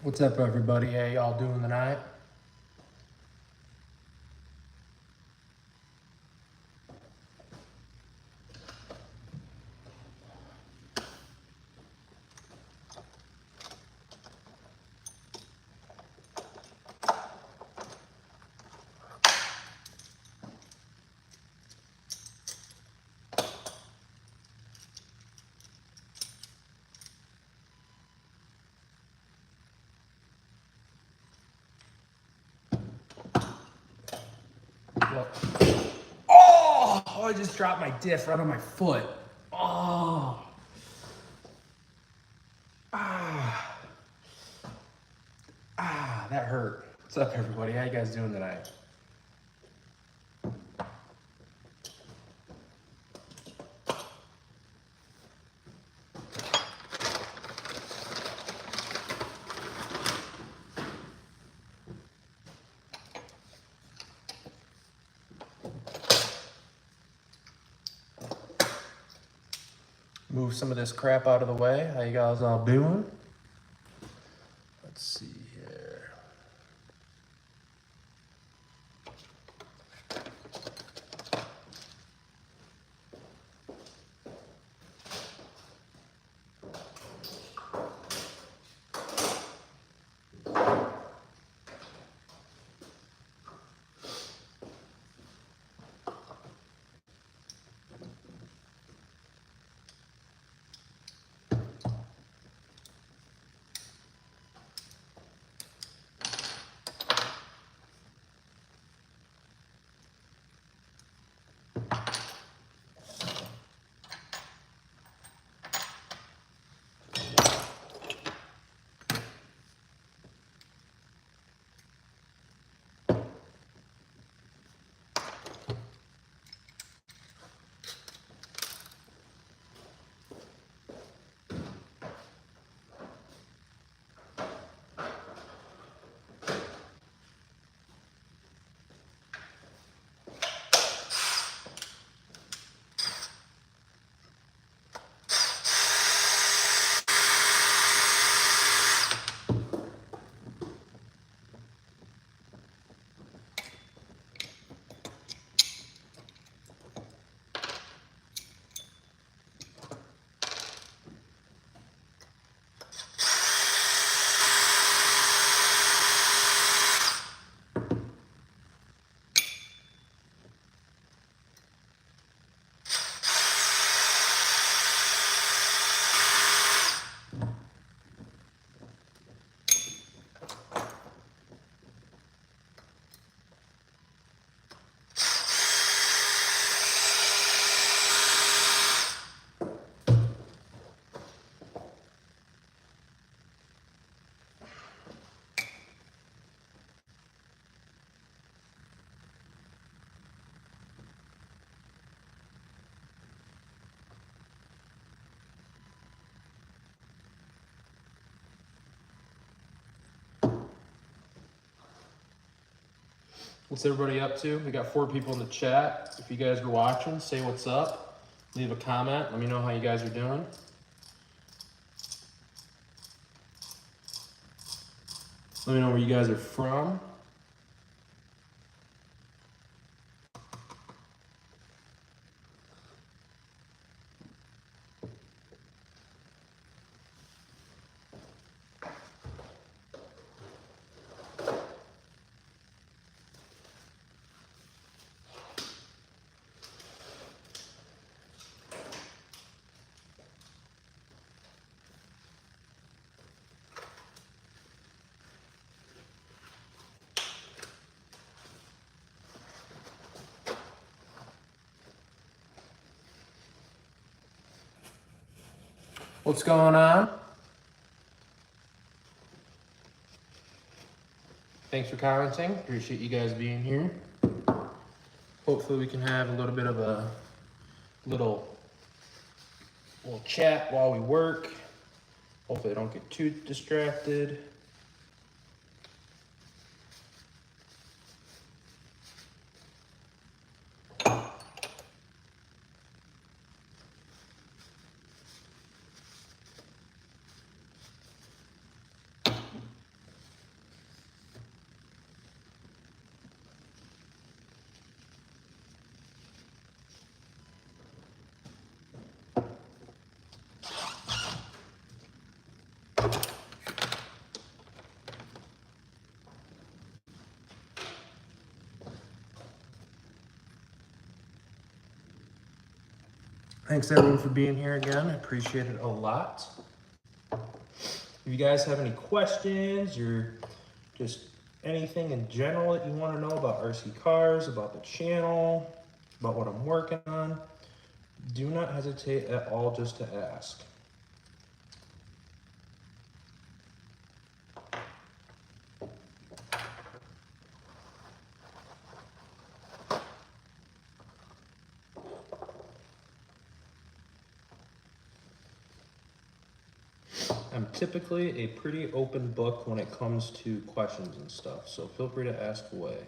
What's up, everybody? How y'all doing tonight? Oh, I just dropped my diff right on my foot. Oh. That hurt. What's up, everybody? How you guys doing tonight? Move some of this crap out of the way. How you guys all doing? Let's see here. What's everybody up to? We got 4 people in the chat. If you guys are watching, say what's up. Leave a comment. Let me know how you guys are doing. Let me know where you guys are from. What's going on? Thanks for commenting. Appreciate you guys being here. Hopefully we can have a little bit of a little chat while we work. Hopefully I don't get too distracted. Thanks everyone for being here again. I appreciate it a lot. If you guys have any questions or just anything in general that you want to know about RC cars, about the channel, about what I'm working on, do not hesitate at all just to ask. I'm typically a pretty open book when it comes to questions and stuff, so feel free to ask away.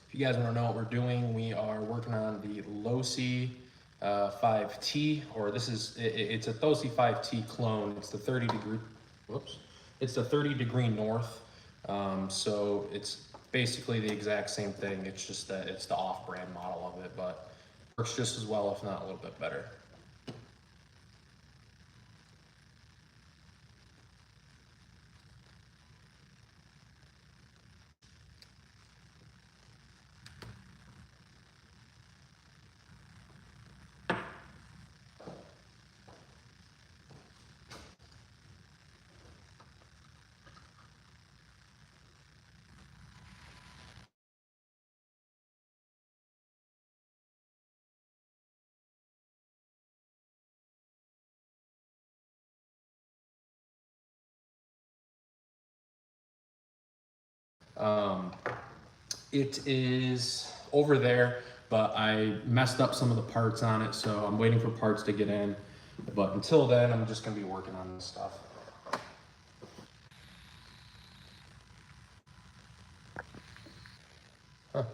If you guys want to know what we're doing, we are working on the Losi 5T, or it's a Losi 5T clone. It's the 30 degree north. So it's basically the exact same thing. It's just that it's the off-brand model of it, but works just as well, if not a little bit better. It is over there, but I messed up some of the parts on it, so I'm waiting for parts to get in. But until then, I'm just gonna be working on this stuff. Huh.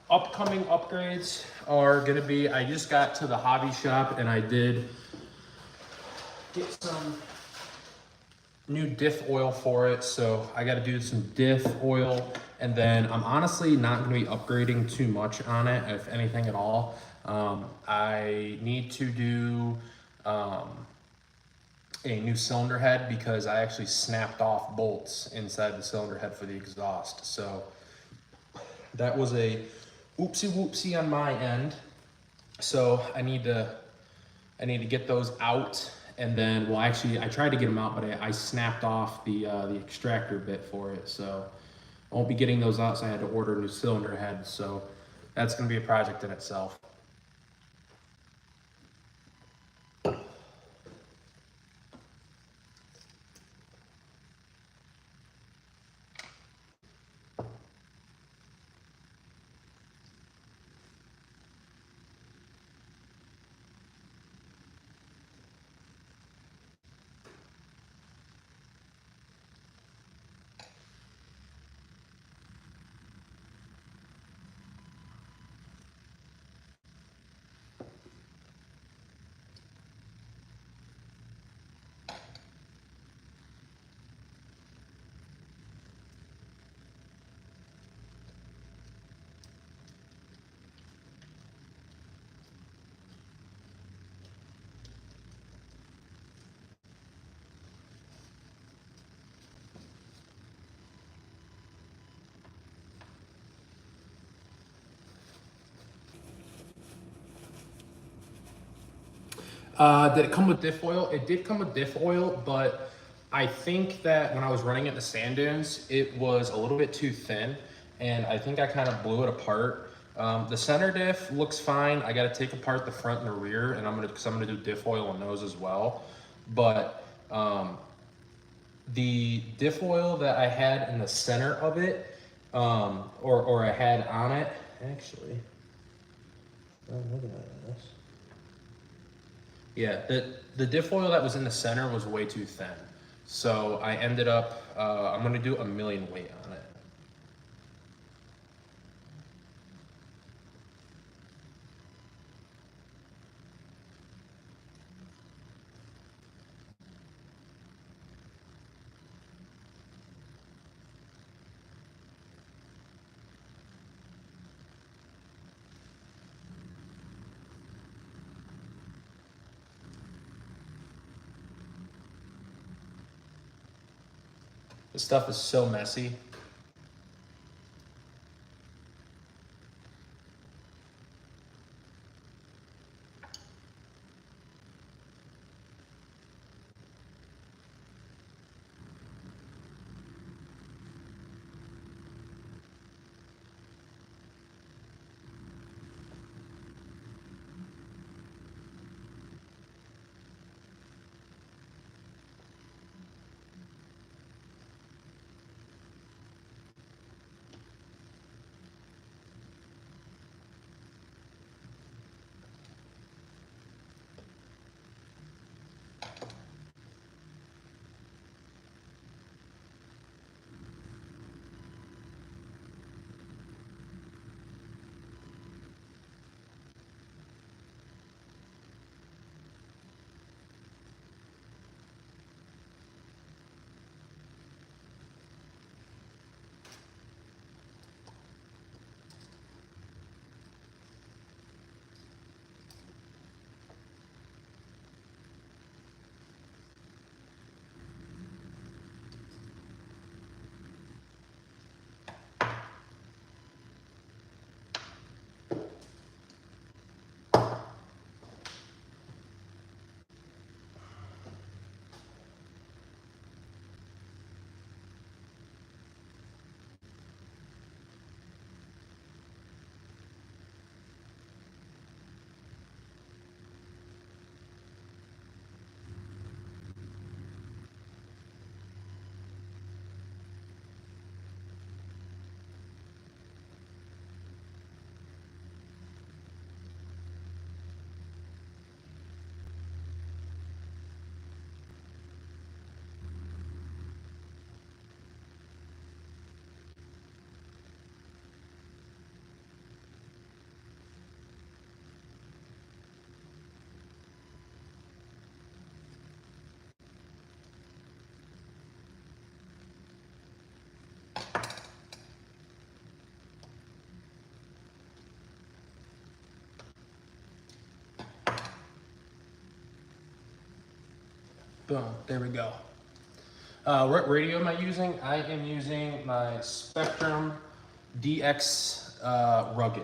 Upcoming upgrades are gonna be, I just got to the hobby shop and I did get some new diff oil for it. So I gotta do some diff oil, and then I'm honestly not gonna be upgrading too much on it, if anything at all. I need to do a new cylinder head because I actually snapped off bolts inside the cylinder head for the exhaust. So that was a oopsie whoopsie on my end. So I need to get those out, and then, well, actually I tried to get them out, but I snapped off the extractor bit for it. So I won't be getting those out, so I had to order a new cylinder head. So that's gonna be a project in itself. Did it come with diff oil? It did come with diff oil, but I think that when I was running it in the sand dunes, it was a little bit too thin, and I think I kind of blew it apart. The center diff looks fine. I got to take apart the front and the rear, and because I'm gonna do diff oil on those as well. But the diff oil that I had in the center of it, or I had on it, actually. I'm looking at this. Yeah, the diff oil that was in the center was way too thin. So I ended up, I'm gonna do 1,000,000 weight on it. This stuff is so messy. Boom, there we go. What radio am I using? I am using my Spectrum DX Rugged.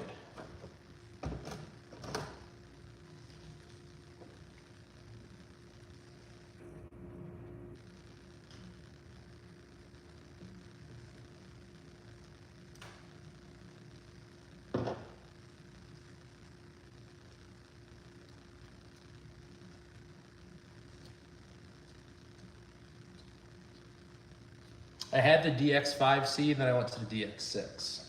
I had the DX5C, and then I went to the DX6.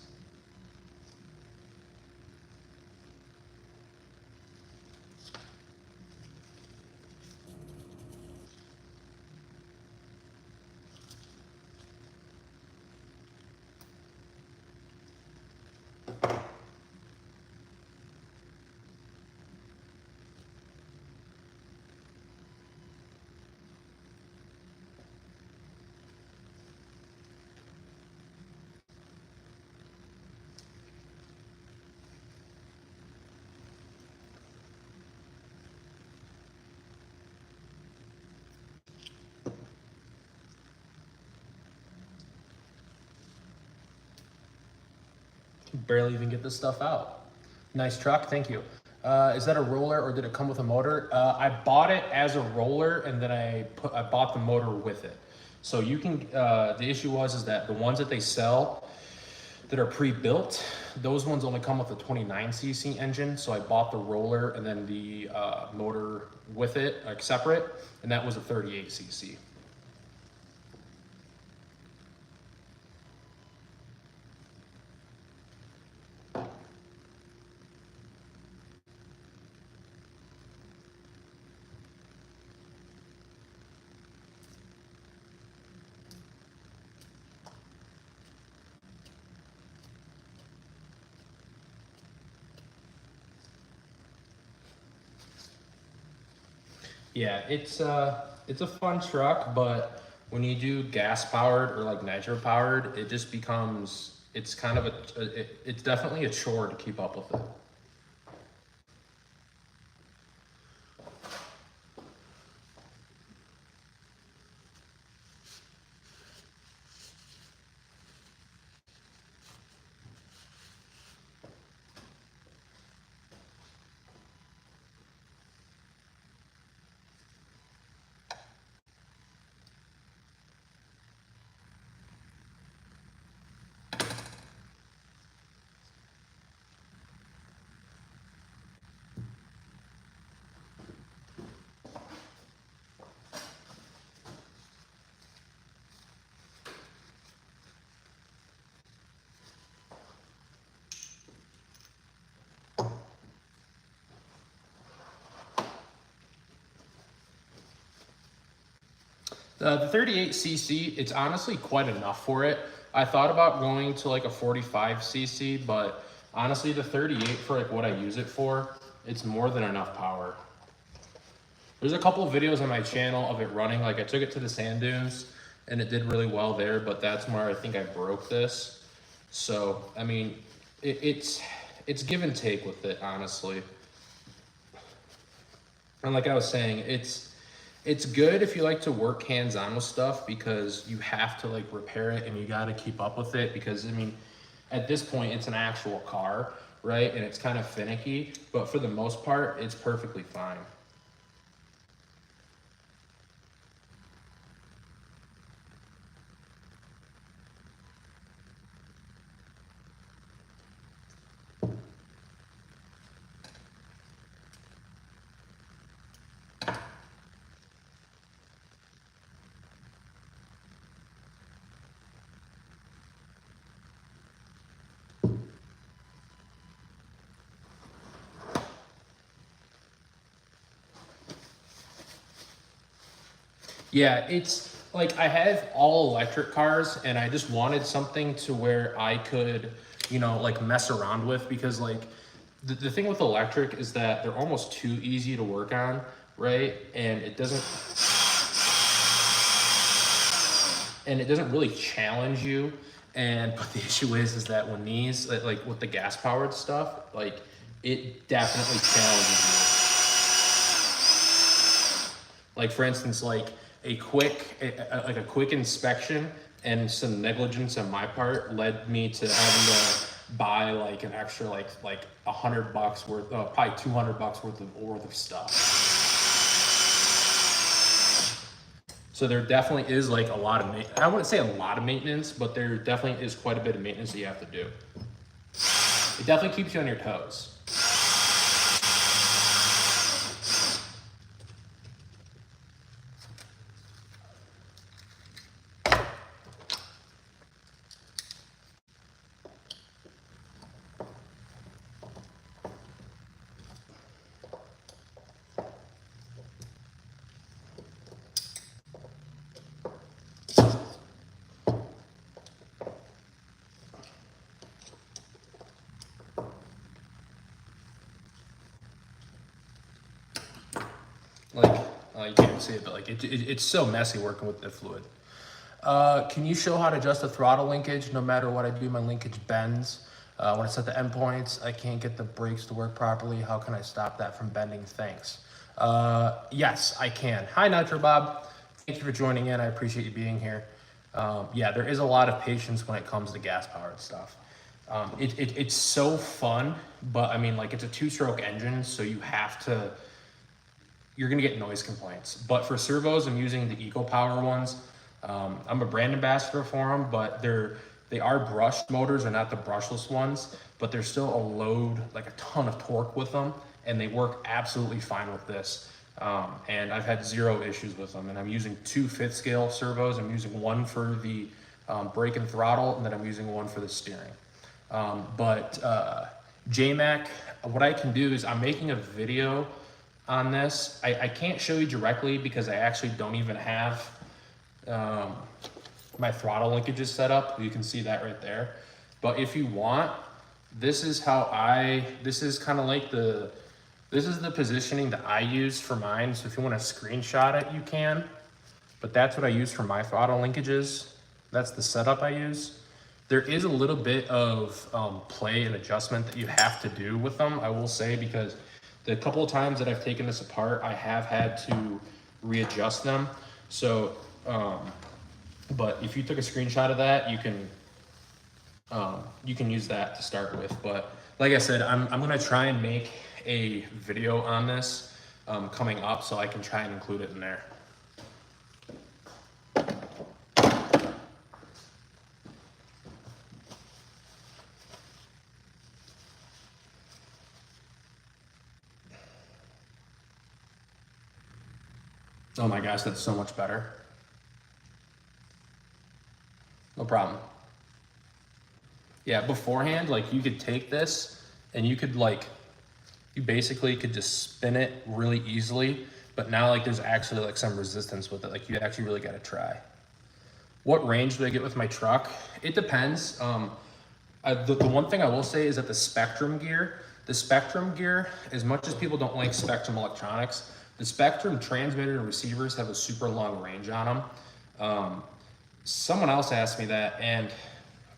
Barely even get this stuff out. Nice truck, thank you. Is that a roller or did it come with a motor? I bought it as a roller and then I bought the motor with it. So you can, the issue is that the ones that they sell that are pre-built, those ones only come with a 29cc engine. So I bought the roller and then the motor with it, like separate, and that was a 38cc. Yeah, it's a fun truck, but when you do gas powered or like nitro powered, it just becomes, it's kind of it's definitely a chore to keep up with it. The 38cc, it's honestly quite enough for it. I thought about going to like a 45cc, but honestly the 38 for like what I use it for, it's more than enough power. There's a couple of videos on my channel of it running. Like I took it to the sand dunes and it did really well there, but that's where I think I broke this. So, I mean, it's give and take with it, honestly. And like I was saying, it's good if you like to work hands-on with stuff because you have to like repair it and you got to keep up with it because, I mean, at this point, it's an actual car, right? And it's kind of finicky, but for the most part, it's perfectly fine. Yeah, it's like I have all electric cars and I just wanted something to where I could, you know, like mess around with because like the thing with electric is that they're almost too easy to work on, right? And it doesn't really challenge you. And but the issue is that when these like with the gas powered stuff, like it definitely challenges you. Like for instance, like a quick inspection and some negligence on my part led me to having to buy like an extra like $100 worth, probably $200 worth of stuff. So there definitely is like a lot of I wouldn't say a lot of maintenance, but there definitely is quite a bit of maintenance that you have to do. It definitely keeps you on your toes. Like, you can't see it, but like it's so messy working with the fluid. Can you show how to adjust the throttle linkage? No matter what I do, my linkage bends. When I set the endpoints, I can't get the brakes to work properly. How can I stop that from bending? Thanks. Yes, I can. Hi, Nitro Bob. Thank you for joining in. I appreciate you being here. Yeah, there is a lot of patience when it comes to gas-powered stuff. It's so fun, but I mean, like, it's a 2-stroke engine, so you're gonna get noise complaints. But for servos, I'm using the EcoPower ones. I'm a brand ambassador for them, but they are brushed motors, they're not the brushless ones, but there's still a load, like a ton of torque with them, and they work absolutely fine with this. And I've had 0 issues with them, and I'm using 2 5th scale servos. I'm using one for the brake and throttle, and then I'm using one for the steering. JMac, what I can do is I'm making a video on this. I can't show you directly because I actually don't even have my throttle linkages set up. You can see that right there. But if you want, this is kind of like this is the positioning that I use for mine. So if you want to screenshot it, you can. But that's what I use for my throttle linkages. That's the setup I use. There is a little bit of play and adjustment that you have to do with them, I will say, because the couple of times that I've taken this apart, I have had to readjust them. So, but if you took a screenshot of that, you can use that to start with. But like I said, I'm gonna try and make a video on this coming up, so I can try and include it in there. Oh my gosh, that's so much better. No problem. Yeah, beforehand, like, you could take this and you basically could just spin it really easily, but now, like, there's actually like some resistance with it. Like, you actually really got to try. What range do I get with my truck? It depends. The one thing I will say is that the Spectrum gear, as much as people don't like Spectrum electronics, the Spectrum transmitter and receivers have a super long range on them. Someone else asked me that, and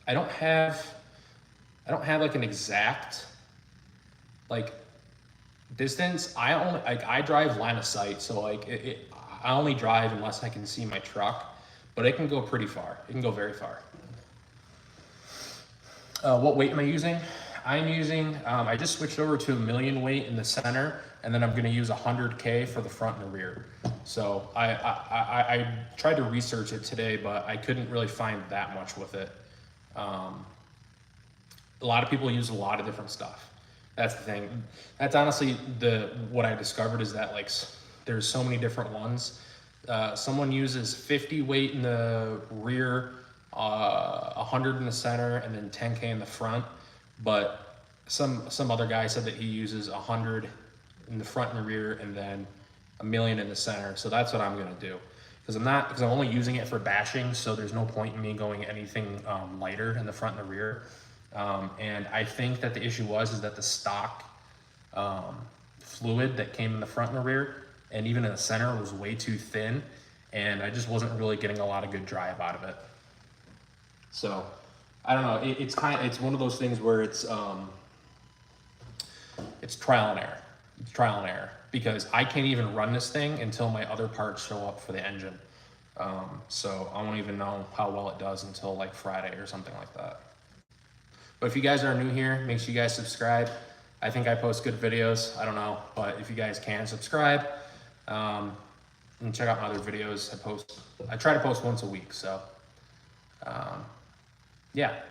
I don't have like an exact like distance. I drive line of sight, so like I only drive unless I can see my truck, but it can go pretty far. It can go very far. What weight am I using? I'm using, I just switched over to 1,000,000 weight in the center, and then I'm gonna use 100K for the front and the rear. So I tried to research it today, but I couldn't really find that much with it. A lot of people use a lot of different stuff. That's the thing. That's honestly what I discovered, is that, like, there's so many different ones. Someone uses 50 weight in the rear, 100 in the center, and then 10K in the front. But some other guy said that he uses 100 in the front and the rear, and then 1,000,000 in the center. So that's what I'm gonna do, because I'm only using it for bashing. So there's no point in me going anything lighter in the front and the rear. And I think that the issue is that the stock fluid that came in the front and the rear, and even in the center, was way too thin, and I just wasn't really getting a lot of good drive out of it. So I don't know. It's one of those things where it's trial and error. It's trial and error, because I can't even run this thing until my other parts show up for the engine. So I won't even know how well it does until like Friday or something like that. But if you guys are new here, make sure you guys subscribe. I think I post good videos. I don't know, but if you guys can subscribe, and check out my other videos. I try to post once a week. So, yeah.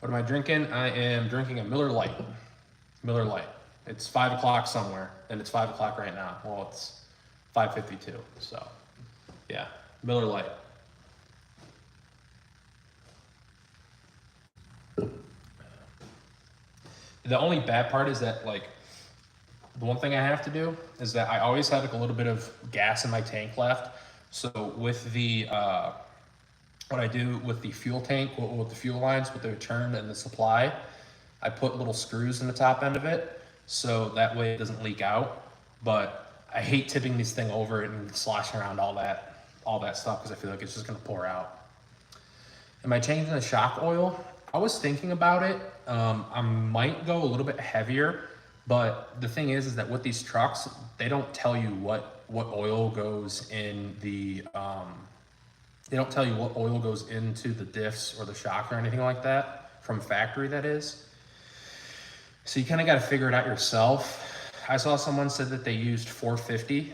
What am I drinking? I am drinking a Miller Lite. Miller Lite. It's 5 o'clock somewhere, and it's 5 o'clock right now. Well, it's 5:52. So, yeah, Miller Lite. The only bad part is that, like, the one thing I have to do is that I always have like a little bit of gas in my tank left. So with the what I do with the fuel tank, with the fuel lines, with the return and the supply, I put little screws in the top end of it, so that way it doesn't leak out. But I hate tipping this thing over and sloshing around all that stuff, because I feel like it's just gonna pour out. Am I changing the shock oil? I was thinking about it. I might go a little bit heavier, but the thing is that with these trucks, they don't tell you what oil goes in the, they don't tell you what oil goes into the diffs or the shock or anything like that from factory, that is. So you kind of got to figure it out yourself. I saw someone said that they used 450.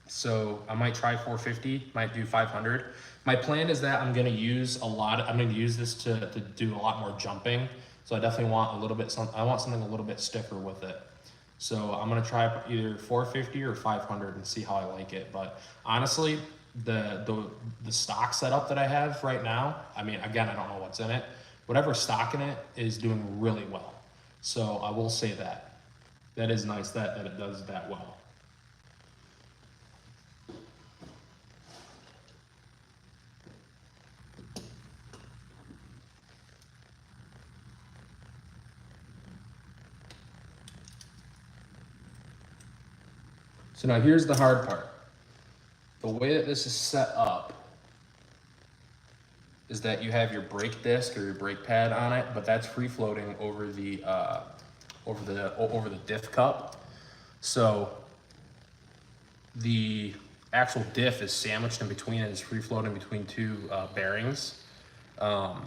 So I might try 450, might do 500. My plan is that I'm going to use this to do a lot more jumping. So I definitely want a little bit, I want something a little bit stiffer with it. So I'm going to try either 450 or 500 and see how I like it. But honestly, the stock setup that I have right now, I mean, again, I don't know what's in it. Whatever's stock in it is doing really well. So I will say that. That is nice that it does that well. So now here's the hard part. The way that this is set up is that you have your brake disc or your brake pad on it, but that's free floating over the diff cup. So the actual diff is sandwiched in between and is free floating between two bearings. I'm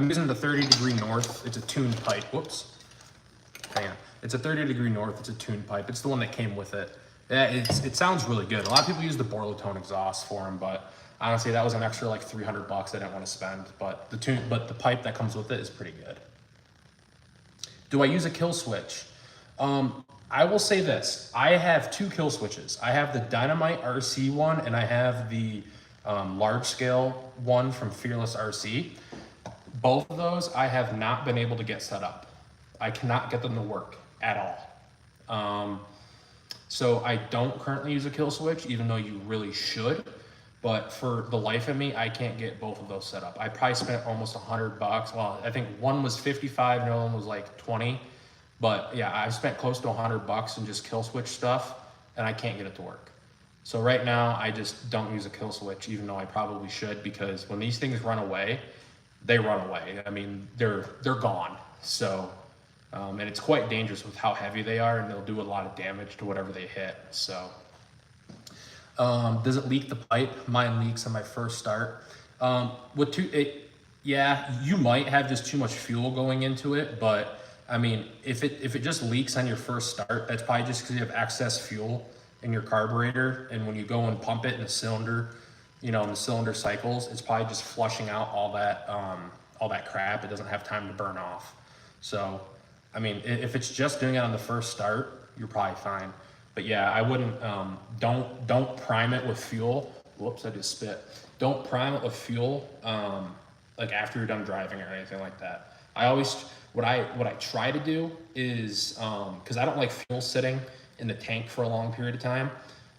using the 30-degree north. It's a tuned pipe. Whoops. Hang on. It's a 30-degree north. It's a tuned pipe. It's the one that came with it. Yeah, it sounds really good. A lot of people use the Borlotone exhaust for them, but honestly, that was an extra like $300 I didn't want to spend. But the pipe that comes with it is pretty good. Do I use a kill switch? I will say this. I have two kill switches. I have the Dynamite RC one, and I have the large scale one from Fearless RC. Both of those I have not been able to get set up. I cannot get them to work at all. So I don't currently use a kill switch, even though you really should. But for the life of me, I can't get both of those set up. I probably spent almost $100. Well, I think one was 55, and the other one was like 20. But yeah, I've spent close to $100 in just kill switch stuff, and I can't get it to work. So right now, I just don't use a kill switch, even though I probably should, because when these things run away, they run away. I mean, they're gone. So. And it's quite dangerous with how heavy they are, and they'll do a lot of damage to whatever they hit. So, does it leak the pipe? Mine leaks on my first start. Yeah, you might have just too much fuel going into it, but I mean, if it just leaks on your first start, that's probably just because you have excess fuel in your carburetor, and when you go and pump it in the cylinder, in the cylinder cycles, it's probably just flushing out all that crap. It doesn't have time to burn off. So. I mean, if it's just doing it on the first start, you're probably fine. But yeah, I wouldn't, don't prime it with fuel. Whoops, I just spit. Don't prime it with fuel, like after you're done driving or anything like that. What I try to do is, cause I don't like fuel sitting in the tank for a long period of time.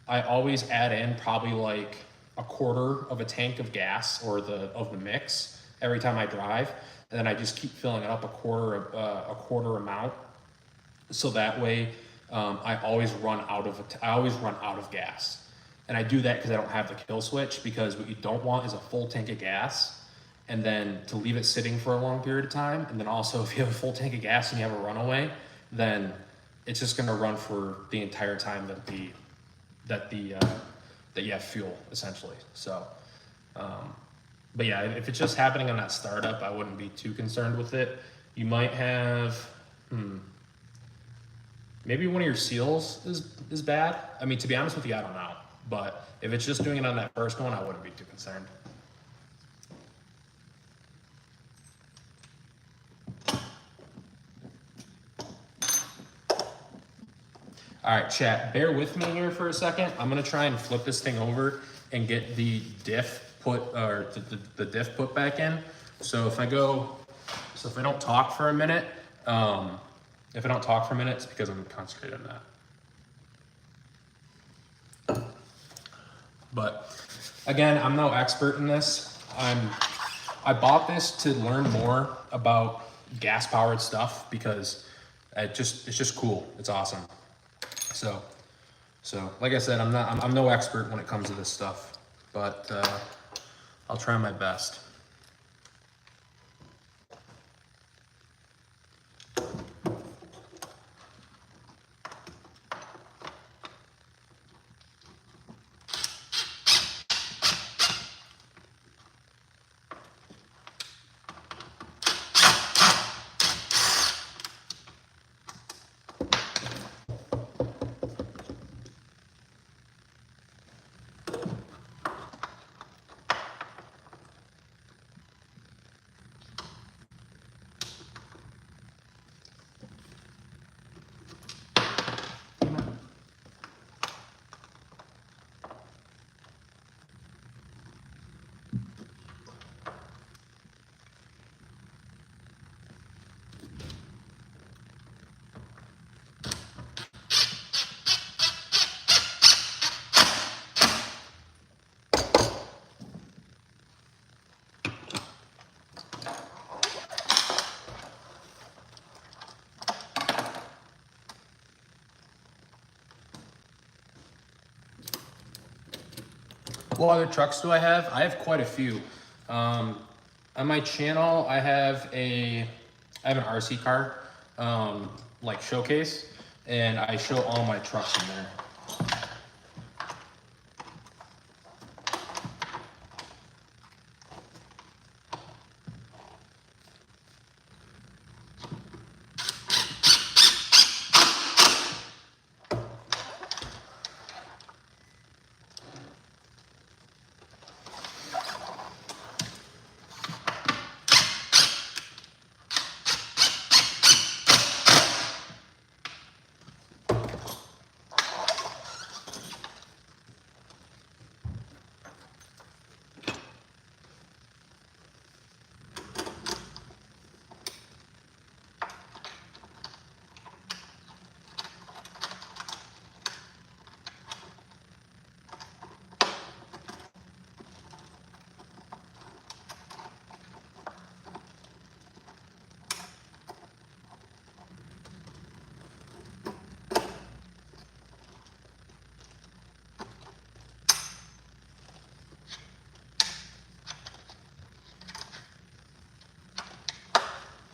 I always add in probably like a quarter of a tank of gas or of the mix every time I drive. And then I just keep filling it up a quarter amount, so that way I always run out of gas. And I do that because I don't have the kill switch, because what you don't want is a full tank of gas and then to leave it sitting for a long period of time. And then also, if you have a full tank of gas and you have a runaway, then it's just going to run for the entire time that you have fuel, essentially. So. But yeah, if it's just happening on that startup, I wouldn't be too concerned with it. You might have, maybe one of your seals is bad. I mean, to be honest with you, I don't know. But if it's just doing it on that first one, I wouldn't be too concerned. All right, chat, bear with me here for a second. I'm gonna try and flip this thing over and get the diff the diff put back in. So if I don't talk for a minute, it's because I'm concentrating on that. But again, I'm no expert in this. I bought this to learn more about gas powered stuff because it's just cool. It's awesome. So like I said, I'm no expert when it comes to this stuff, but I'll try my best. What other trucks do I have? I have quite a few. On my channel, I have an RC car, like showcase, and I show all my trucks in there.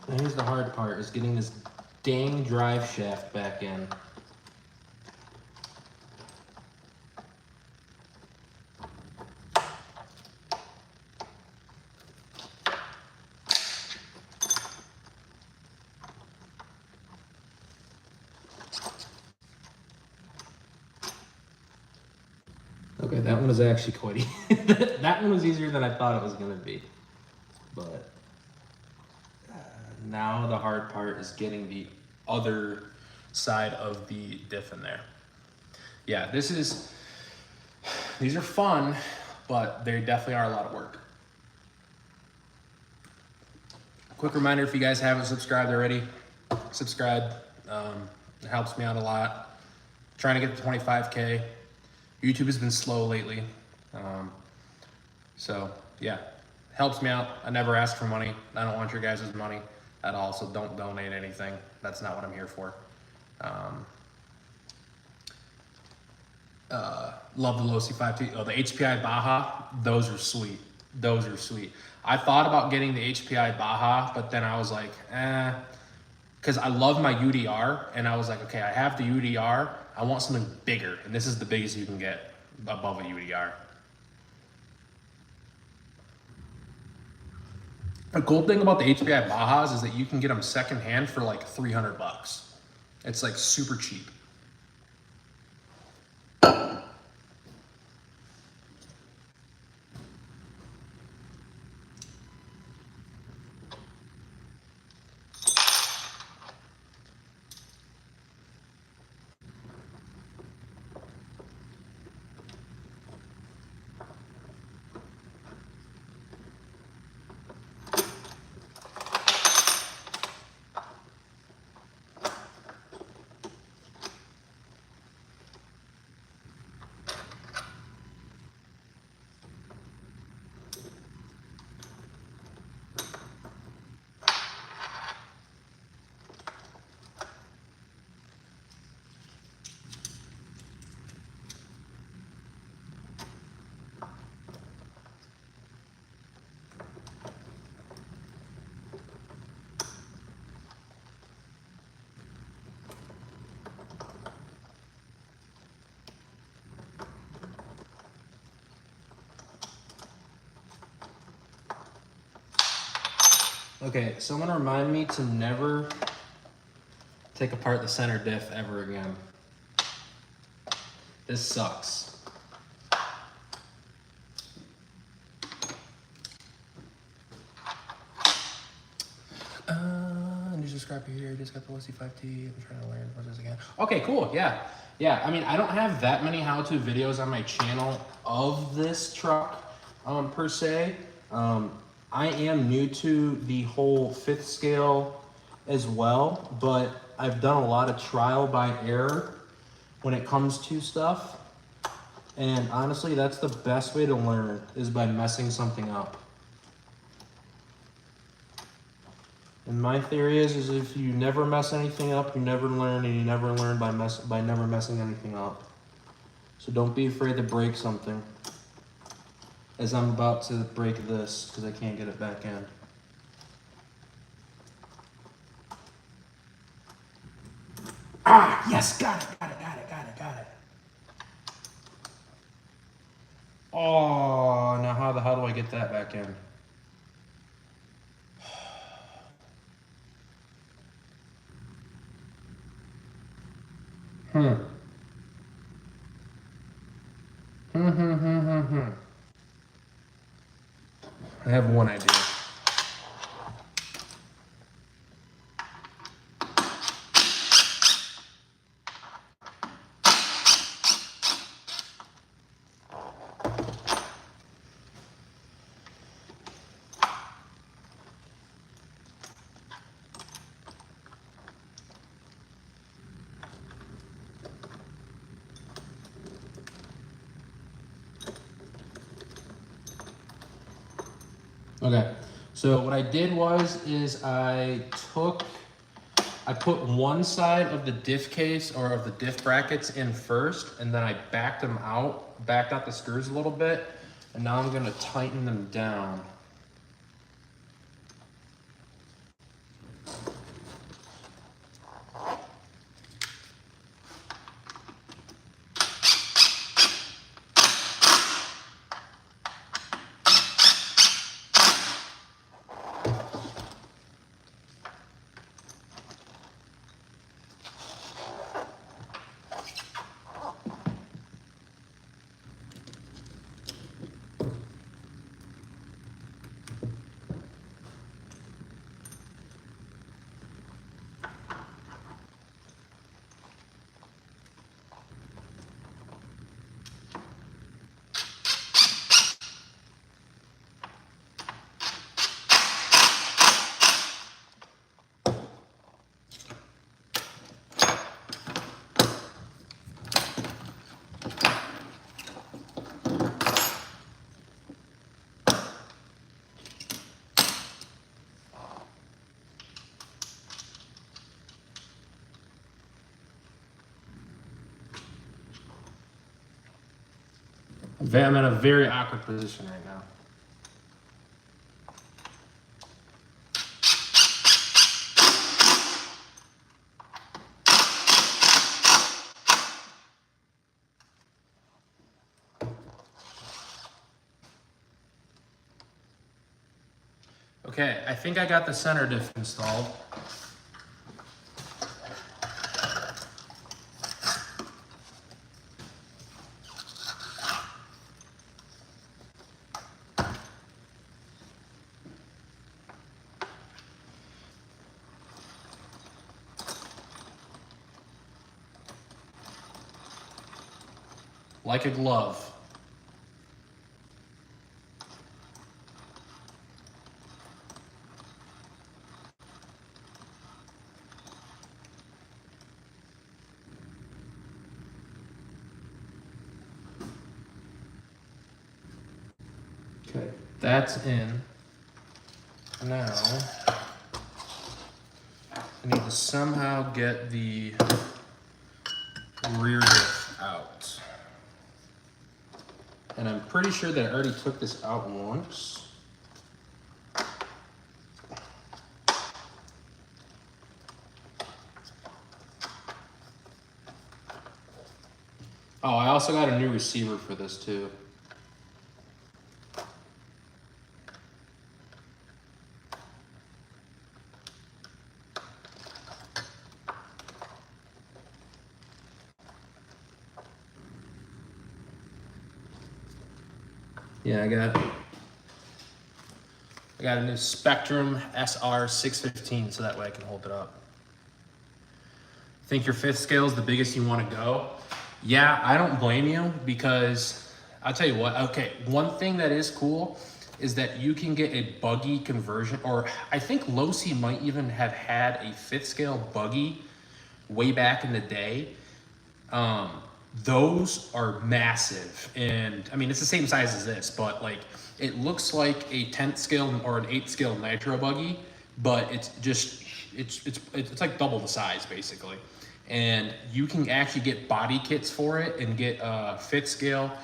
And here's the hard part, is getting this dang drive shaft back in. Okay, that one was actually quite easy. That one was easier than I thought it was gonna be. But now the hard part is getting the other side of the diff in there. Yeah, these are fun, but they definitely are a lot of work. Quick reminder, if you guys haven't subscribed already, subscribe. It helps me out a lot. Trying to get to 25K. YouTube has been slow lately. So yeah, helps me out. I never ask for money. I don't want your guys' money at all, so don't donate anything. That's not what I'm here for. Love the Losi 5T. Oh, the HPI Baja, those are sweet. Those are sweet. I thought about getting the HPI Baja, but then I was like, because I love my UDR, and I was like, okay, I have the UDR, I want something bigger, and this is the biggest you can get above a UDR. The cool thing about the HPI Bajas is that you can get them secondhand for like 300 bucks. It's like super cheap. Okay, someone remind me to never take apart the center diff ever again. This sucks. New subscriber here, just got the Losi 5T, I'm trying to learn what this again. Okay, cool, yeah. Yeah, I mean, I don't have that many how-to videos on my channel of this truck, per se. I am new to the whole fifth scale as well, but I've done a lot of trial by error when it comes to stuff. And honestly, that's the best way to learn, is by messing something up. And my theory is if you never mess anything up, you never learn, and you never learn by never messing anything up. So don't be afraid to break something. as I'm about to break this because I can't get it back in. Ah, yes, got it. Oh, now how the hell do I get that back in? I have one idea. Okay, so what I did is I put one side of the diff case or of the diff brackets in first, and then I backed out the screws a little bit, and now I'm gonna tighten them down. I'm in a very awkward position right now. Okay, I think I got the center diff installed. Like a glove. Okay, that's in. Now, I need to somehow get the rear diff out. And I'm pretty sure that I already took this out once. Oh, I also got a new receiver for this too. Yeah, I got a new Spectrum SR615, so that way I can hold it up. Think your fifth scale is the biggest you want to go? Yeah, I don't blame you, because I'll tell you what, okay, one thing that is cool is that you can get a buggy conversion, or I think Losi might even have had a fifth scale buggy way back in the day. Those are massive, and I mean it's the same size as this, but like it looks like a 10th scale or an 8th scale nitro buggy, but it's just it's like double the size basically. And you can actually get body kits for it and get 5th scale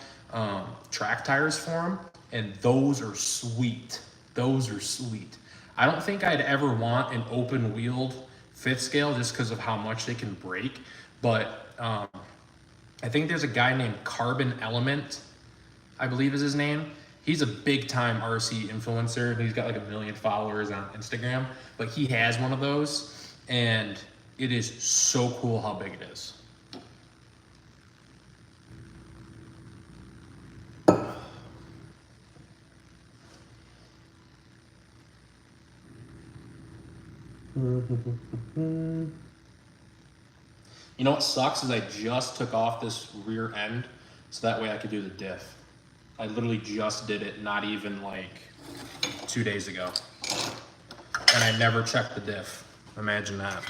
track tires for them. and those are sweet. Those are sweet. I don't think I'd ever want an open wheeled fifth scale just because of how much they can break, but I think there's a guy named Carbon Element, I believe is his name. He's a big time RC influencer, and he's got like 1 million followers on Instagram, but he has one of those, and it is so cool how big it is. You know what sucks is I just took off this rear end so that way I could do the diff. I literally just did it not even like 2 days ago. And I never checked the diff. Imagine that.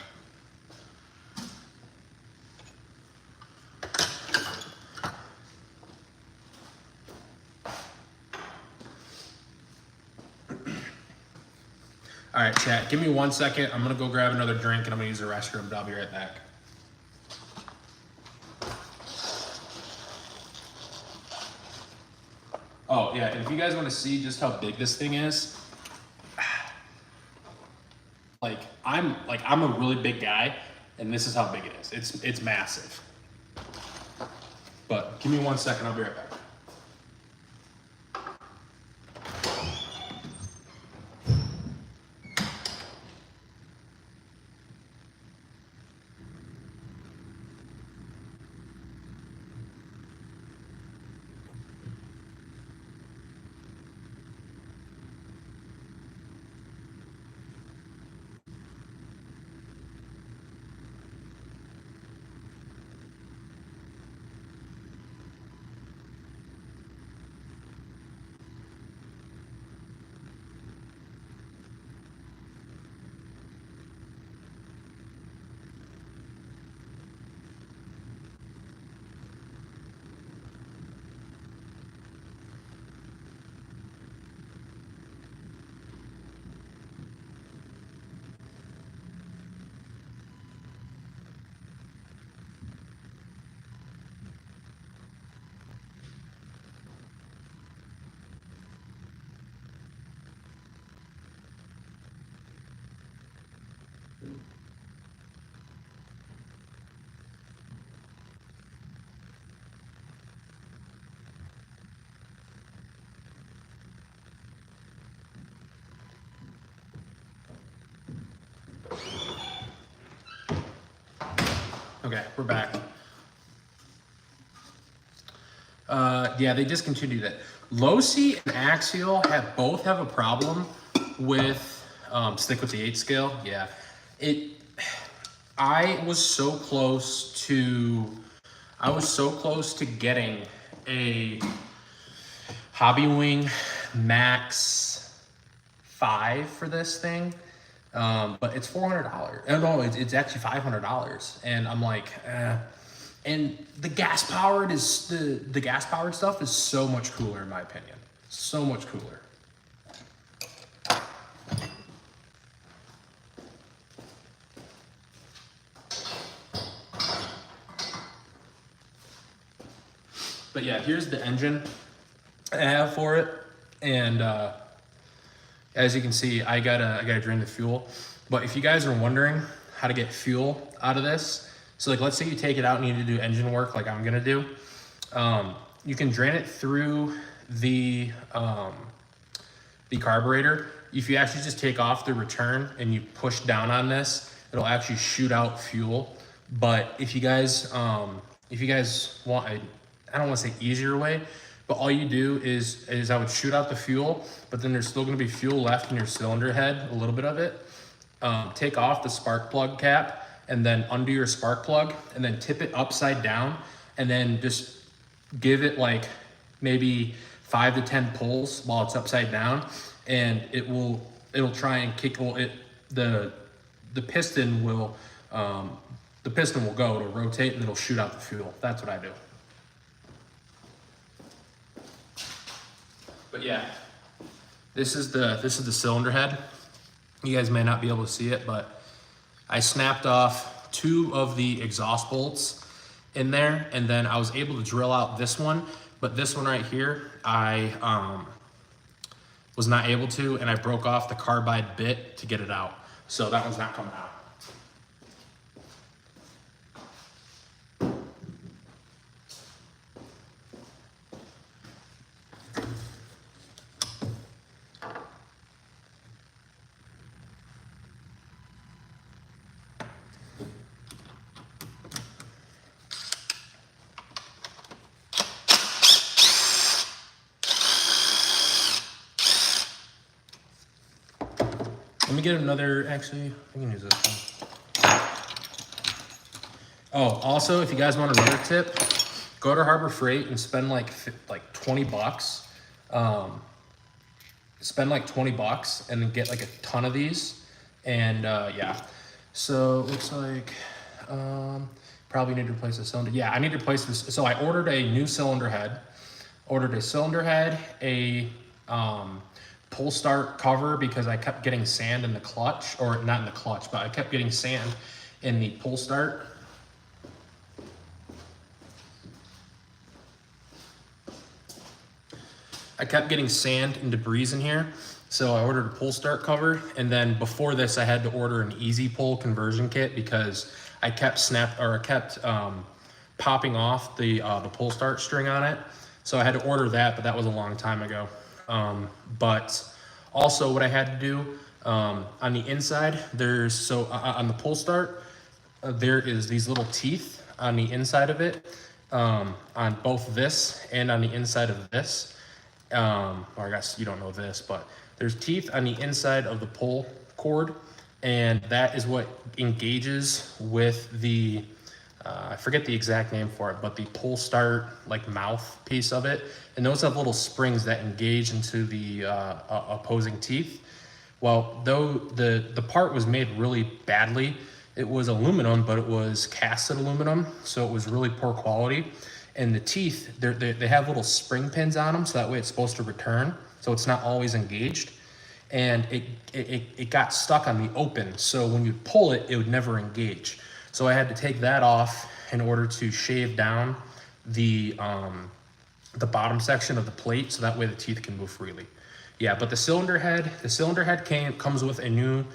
All right, chat, give me 1 second. I'm gonna go grab another drink and I'm gonna use the restroom, but I'll be right back. Oh yeah, and if you guys wanna see just how big this thing is, I'm a really big guy, and this is how big it is. It's massive. But give me 1 second, I'll be right back. Okay, we're back. Yeah, they discontinued it. Losi and Axial both have a problem with stick with the 8 scale. Yeah, I was so close to getting a Hobby Wing Max 5 for this thing. But it's $400. No, it's actually $500, and I'm like, and the gas powered stuff is so much cooler in my opinion. So much cooler. But yeah, here's the engine I have for it, and as you can see, I gotta drain the fuel. But if you guys are wondering how to get fuel out of this, so like let's say you take it out and you need to do engine work like I'm gonna do, you can drain it through the carburetor. If you actually just take off the return and you push down on this, it'll actually shoot out fuel. But if you guys want, I don't want to say easier way, but all you do is I would shoot out the fuel, but then there's still going to be fuel left in your cylinder head, a little bit of it. Take off the spark plug cap and then undo your spark plug and then tip it upside down and then just give it like maybe 5 to 10 pulls while it's upside down, and it'll try and kick. The piston will go to rotate and it'll shoot out the fuel. That's what I do. But yeah, this is the cylinder head. You guys may not be able to see it, but I snapped off 2 of the exhaust bolts in there, and then I was able to drill out this one. But this one right here, I was not able to, and I broke off the carbide bit to get it out. So that one's not coming out. Let me get another, actually, I can use this one. Oh, also, if you guys want another tip, go to Harbor Freight and spend like 20 bucks. Spend like 20 bucks and then get like a ton of these. And yeah, so it looks like probably need to replace the cylinder. Yeah, I need to replace this. So I ordered a new cylinder head, a pull start cover because I kept getting sand in the clutch, or not in the clutch, but I kept getting sand in the pull start. I kept getting sand and debris in here, so I ordered a pull start cover. And then before this, I had to order an easy pull conversion kit because I kept popping off the pull start string on it. So I had to order that, but that was a long time ago. But also what I had to do on the inside, on the pull start, there is these little teeth on the inside of it, on both this and on the inside of this. Or I guess you don't know this, but there's teeth on the inside of the pull cord, and that is what engages with the, I forget the exact name for it, but the pull start like mouth piece of it. And those have little springs that engage into the opposing teeth. Well, though the part was made really badly, it was aluminum, but it was casted aluminum, so it was really poor quality. And the teeth, they have little spring pins on them, so that way it's supposed to return, so it's not always engaged. And it got stuck on the open, so when you pull it, it would never engage. So I had to take that off in order to shave down the bottom section of the plate, so that way the teeth can move freely. Yeah, but the cylinder head comes with a new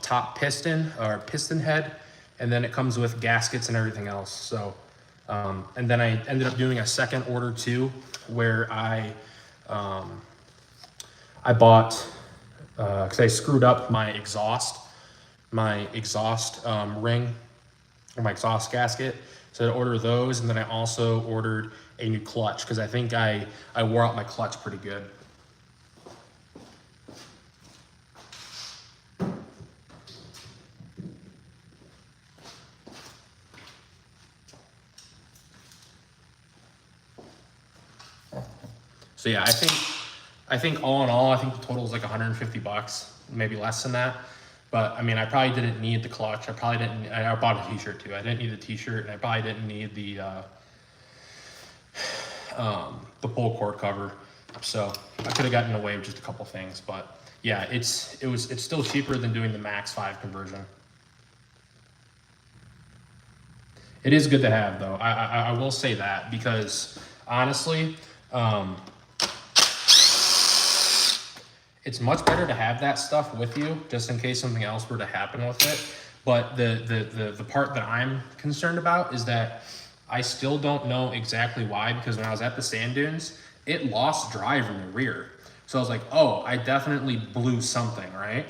top piston, or piston head, and then it comes with gaskets and everything else. So, and then I ended up doing a second order too, where I bought, because I screwed up my exhaust ring, or my exhaust gasket. So I ordered those, and then I also ordered a new clutch because I think I wore out my clutch pretty good. So yeah, I think all in all, I think the total is like 150 bucks, maybe less than that. But I mean, I probably didn't need the clutch. I bought a t-shirt too. I didn't need the t-shirt, and I probably didn't need the pull cord cover. So I could have gotten away with just a couple things, but yeah, it's still cheaper than doing the Max 5 conversion. It is good to have though. I will say that, because honestly, it's much better to have that stuff with you just in case something else were to happen with it. But the part that I'm concerned about is that I still don't know exactly why, because when I was at the sand dunes, it lost drive in the rear. So I was like, oh, I definitely blew something, right?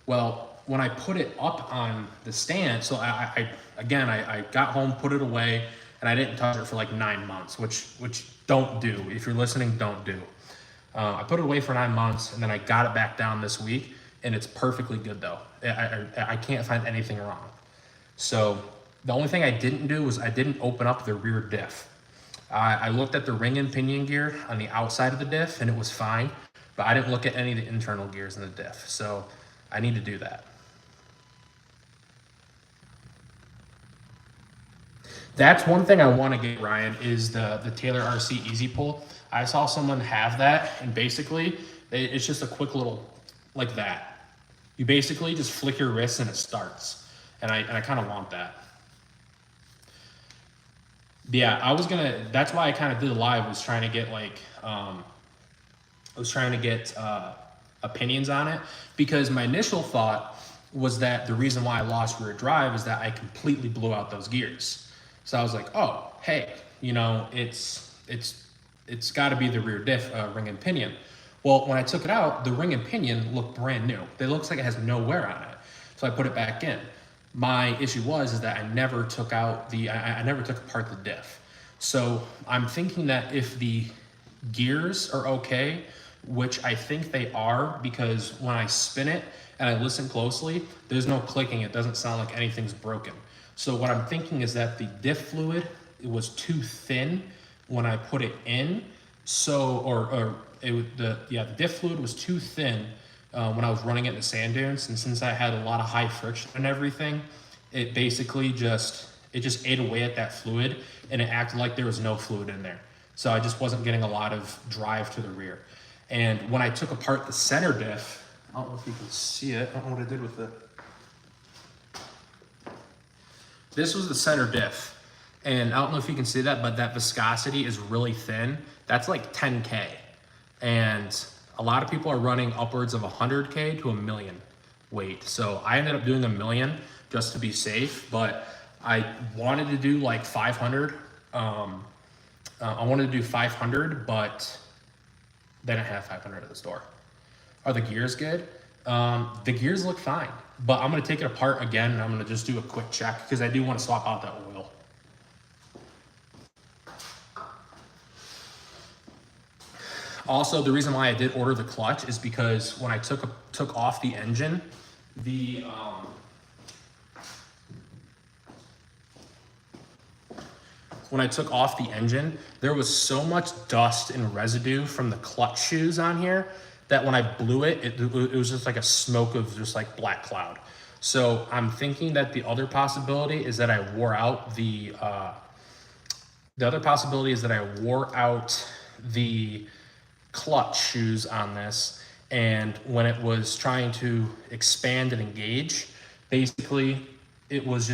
Well, when I put it up on the stand, so I got home, put it away, and I didn't touch it for like 9 months, which don't do. If you're listening, don't do. I put it away for 9 months, and then I got it back down this week, and it's perfectly good though. I can't find anything wrong. So the only thing I didn't do was I didn't open up the rear diff. I looked at the ring and pinion gear on the outside of the diff, and it was fine, but I didn't look at any of the internal gears in the diff. So I need to do that. That's one thing I want to get, Ryan, is the Taylor RC Easy Pull. I saw someone have that, and basically it's just a quick little, like that. You basically just flick your wrist and it starts. And I kind of want that. Yeah, that's why I kind of did a live, was trying to get like, opinions on it, because my initial thought was that the reason why I lost rear drive is that I completely blew out those gears. So I was like, oh, hey, you know, it's got to be the rear diff ring and pinion. Well, when I took it out, the ring and pinion looked brand new. It looks like it has no wear on it. So I put it back in. My issue is that I never took out I never took apart the diff. So I'm thinking that if the gears are okay, which I think they are, because when I spin it and I listen closely, there's no clicking. It doesn't sound like anything's broken. So what I'm thinking is that the diff fluid, it was too thin when I put it in. So, the diff fluid was too thin when I was running it in the sand dunes. And since I had a lot of high friction and everything, it basically just ate away at that fluid, and it acted like there was no fluid in there. So I just wasn't getting a lot of drive to the rear. And when I took apart the center diff, I don't know if you can see it. I don't know what I did with it. This was the center diff. And I don't know if you can see that, but that viscosity is really thin. That's like 10K. And a lot of people are running upwards of 100K to a million weight. So I ended up doing a million just to be safe, but I wanted to do like 500. I wanted to do 500, but they didn't have 500 at the store. Are the gears good? The gears look fine, but I'm gonna take it apart again, and I'm gonna just do a quick check because I do want to swap out that oil. Also, the reason why I did order the clutch is because when I took off the engine, there was so much dust and residue from the clutch shoes on here that when I blew it, it was just like a smoke of just like black cloud. So I'm thinking that the other possibility is that I wore out the clutch shoes on this, and when it was trying to expand and engage, basically it was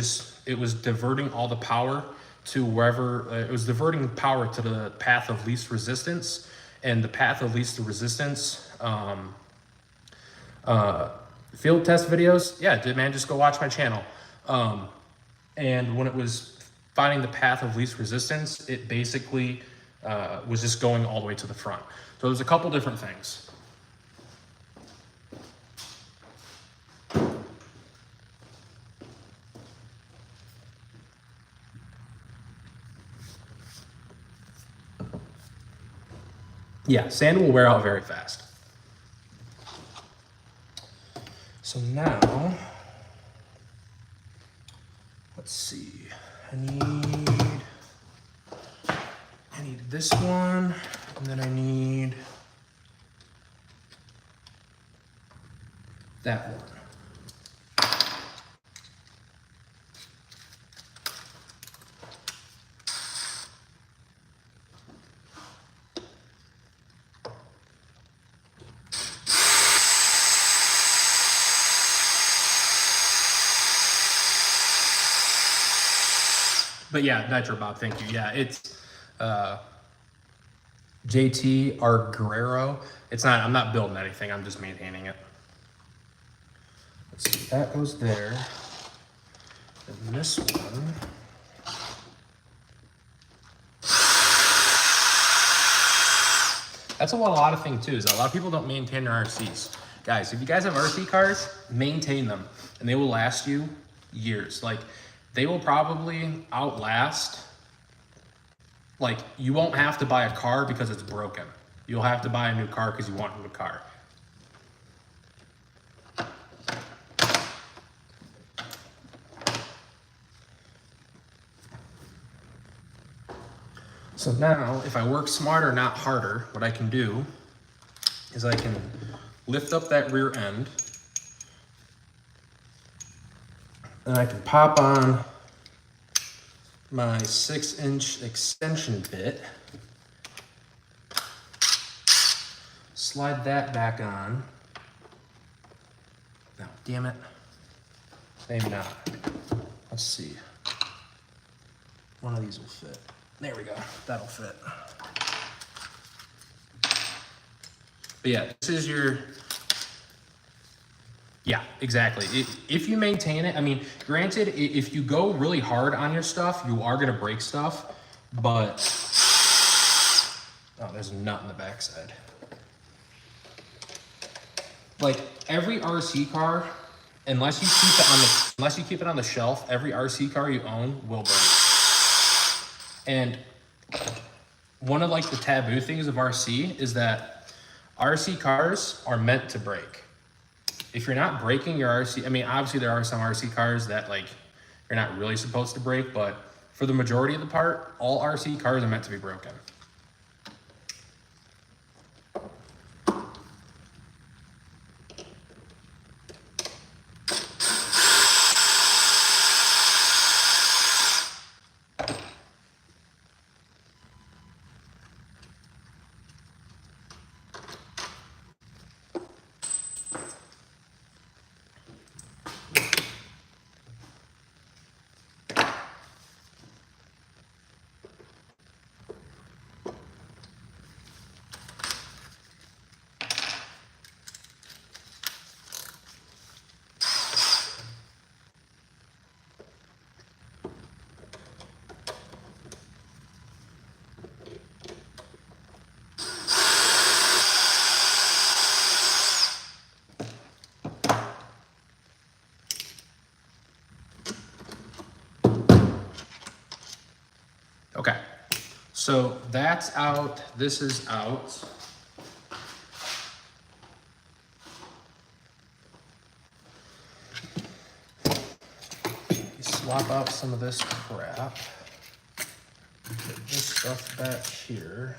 diverting all the power to wherever it was diverting power to the path of least resistance. And the path of least resistance field test videos, yeah, man, just go watch my channel. And when it was finding the path of least resistance, it basically was just going all the way to the front. So there's a couple different things. Yeah, sand will wear out very fast. So now, let's see. I need this one, and then I need that one. But yeah, Nitro Bob, thank you. Yeah, it's JT R. Guerrero. It's not, I'm not building anything, I'm just maintaining it. Let's see, that goes there. And this one. That's what a lot of things too, is a lot of people don't maintain their RCs. Guys, if you guys have RC cars, maintain them, and they will last you years. Like, they will probably outlast, like, you won't have to buy a car because it's broken. You'll have to buy a new car because you want a new car. So now, if I work smarter, not harder, what I can do is I can lift up that rear end, and I can pop on my 6-inch extension bit, slide that back on. No, damn it. Maybe not. Let's see. One of these will fit. There we go. That'll fit. But yeah, this is your Yeah, exactly. If you maintain it, I mean, granted, if you go really hard on your stuff, you are gonna break stuff, but, oh, there's a nut in the backside. Like every RC car, unless you keep it on the shelf, every RC car you own will break. And one of like the taboo things of RC is that RC cars are meant to break. If you're not breaking your RC, I mean, obviously there are some RC cars that like you're not really supposed to break, but for the majority of the part, all RC cars are meant to be broken. Okay, so that's out, this is out. Swap out some of this crap. Put this stuff back here.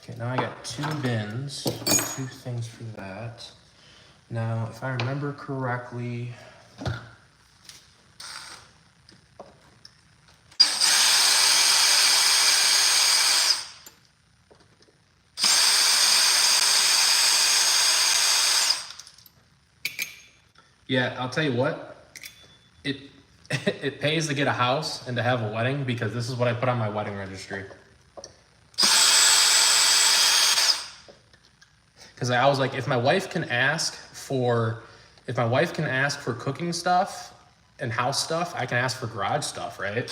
Okay, now I got 2 bins, 2 things for that. Now, if I remember correctly, yeah, I'll tell you what, it pays to get a house and to have a wedding because this is what I put on my wedding registry. Because I was like, if my wife can ask for cooking stuff and house stuff, I can ask for garage stuff, right?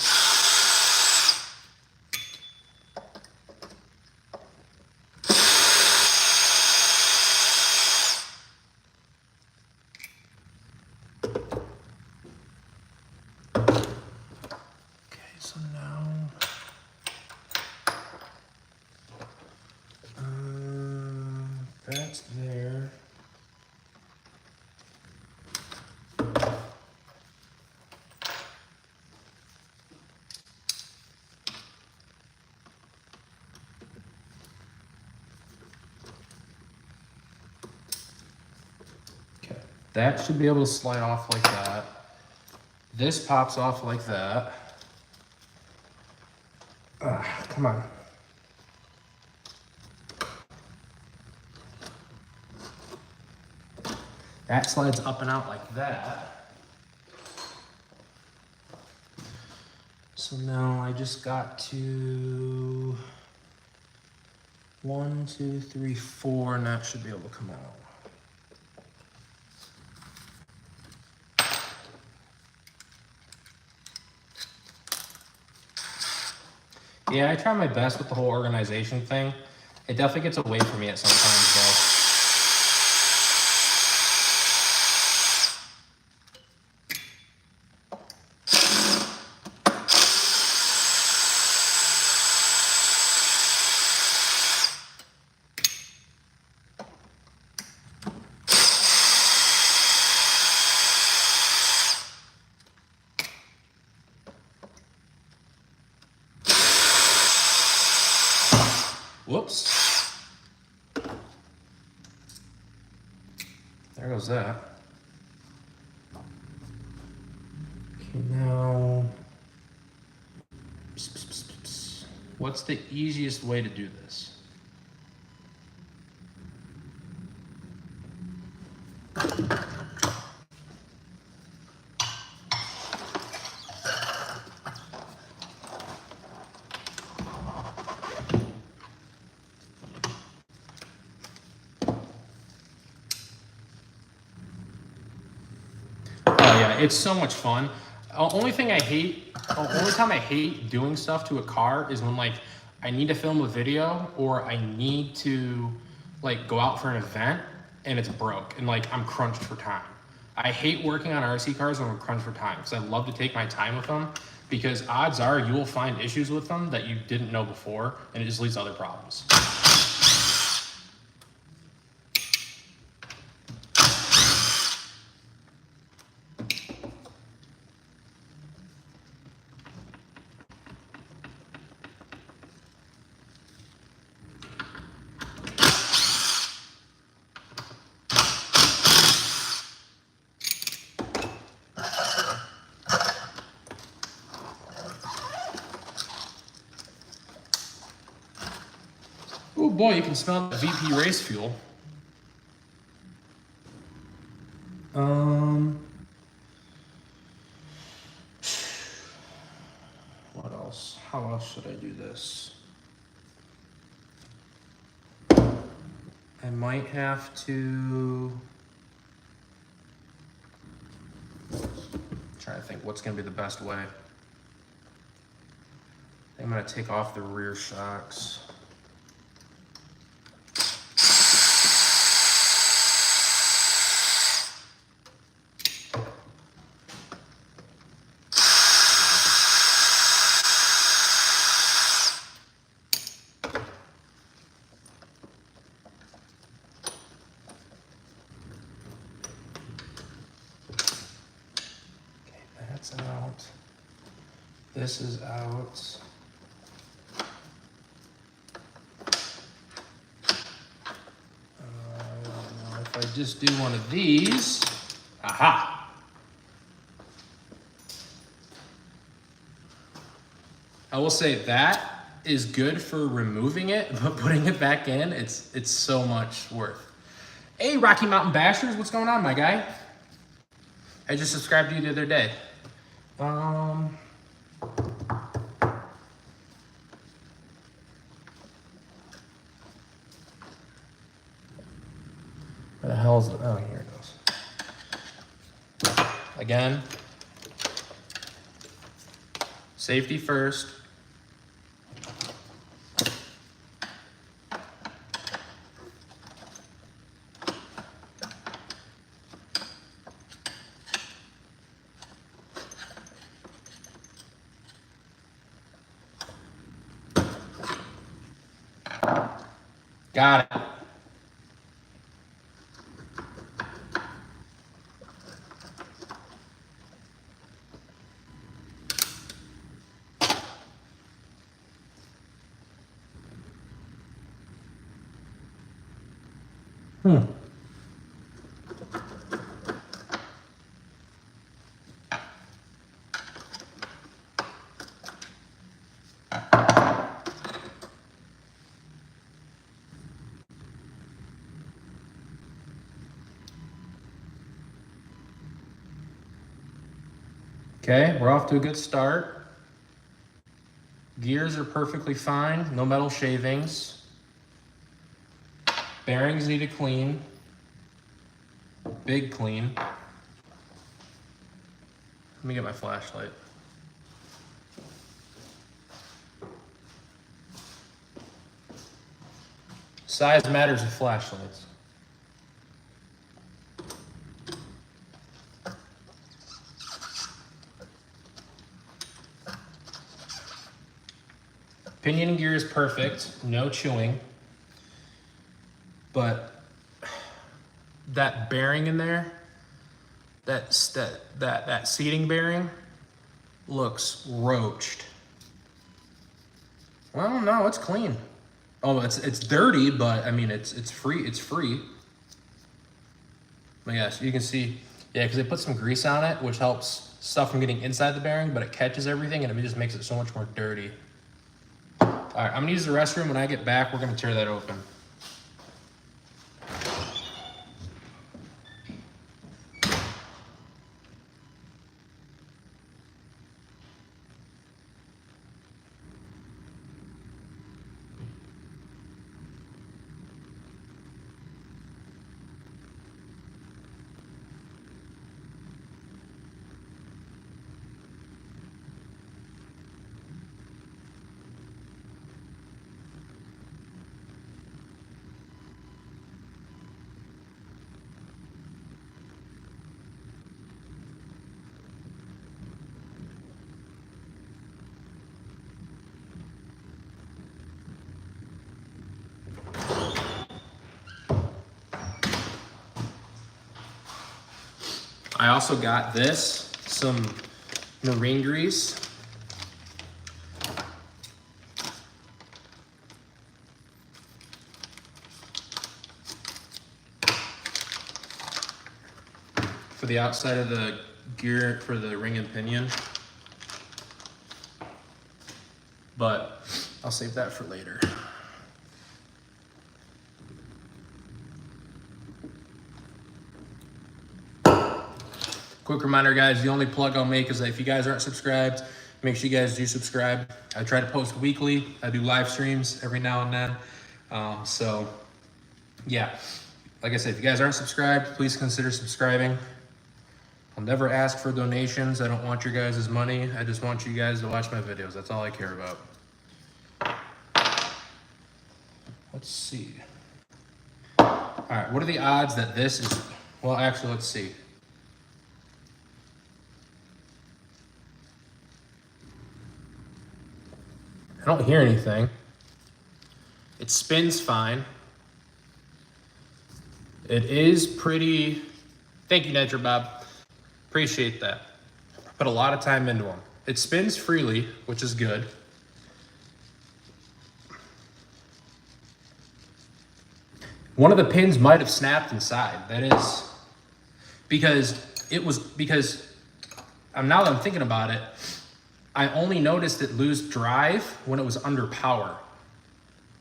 So now, that's there. Okay, that should be able to slide off like that. This pops off like that. Come on. That slides up and out like that. So now I just got to 1, 2, 3, 4, and that should be able to come out. Yeah, I try my best with the whole organization thing. It definitely gets away from me at some times, though. Whoops. There goes that. Okay, now, what's the easiest way to do this? Oh yeah, it's so much fun. Only time I hate doing stuff to a car is when like I need to film a video or I need to like go out for an event and it's broke and like I'm crunched for time. I hate working on RC cars when I'm crunched for time because I love to take my time with them because odds are you will find issues with them that you didn't know before and it just leads to other problems. Oh boy, you can smell the VP race fuel. What else? How else should I do this? I might have to try to think what's gonna be the best way. I'm gonna take off the rear shocks. That's out. This is out. I don't know if I just do one of these. Aha! I will say that is good for removing it, but putting it back in, it's so much worth. Hey, Rocky Mountain Bashers, what's going on, my guy? I just subscribed to you the other day. Where the hell is it? Oh, here it goes. Again, safety first. Got it. Okay, we're off to a good start. Gears are perfectly fine, no metal shavings. Bearings need a clean. Big clean. Let me get my flashlight. Size matters with flashlights. Pinion and gear is perfect, no chewing. But that bearing in there, that seating bearing looks roached. Well, no, it's clean. Oh, it's dirty, but I mean it's free. It's free. But yes, you can see, yeah, because they put some grease on it, which helps stuff from getting inside the bearing, but it catches everything and it just makes it so much more dirty. All right, I'm gonna use the restroom. When I get back, we're gonna tear that open. I also got this, some marine grease. For the outside of the gear for the ring and pinion. But I'll save that for later. Quick reminder, guys, the only plug I'll make is that if you guys aren't subscribed, make sure you guys do subscribe. I try to post weekly. I do live streams every now and then. So yeah, like I said, if you guys aren't subscribed, please consider subscribing. I'll never ask for donations. I don't want your guys' money. I just want you guys to watch my videos. That's all I care about. Let's see. All right, what are the odds that this is, well, actually, let's see. I don't hear anything. It spins fine. It is pretty, thank you, Nedra Bob. Appreciate that. Put a lot of time into them. It spins freely, which is good. One of the pins might have snapped inside. That is because now that I'm thinking about it, I only noticed it lose drive when it was under power.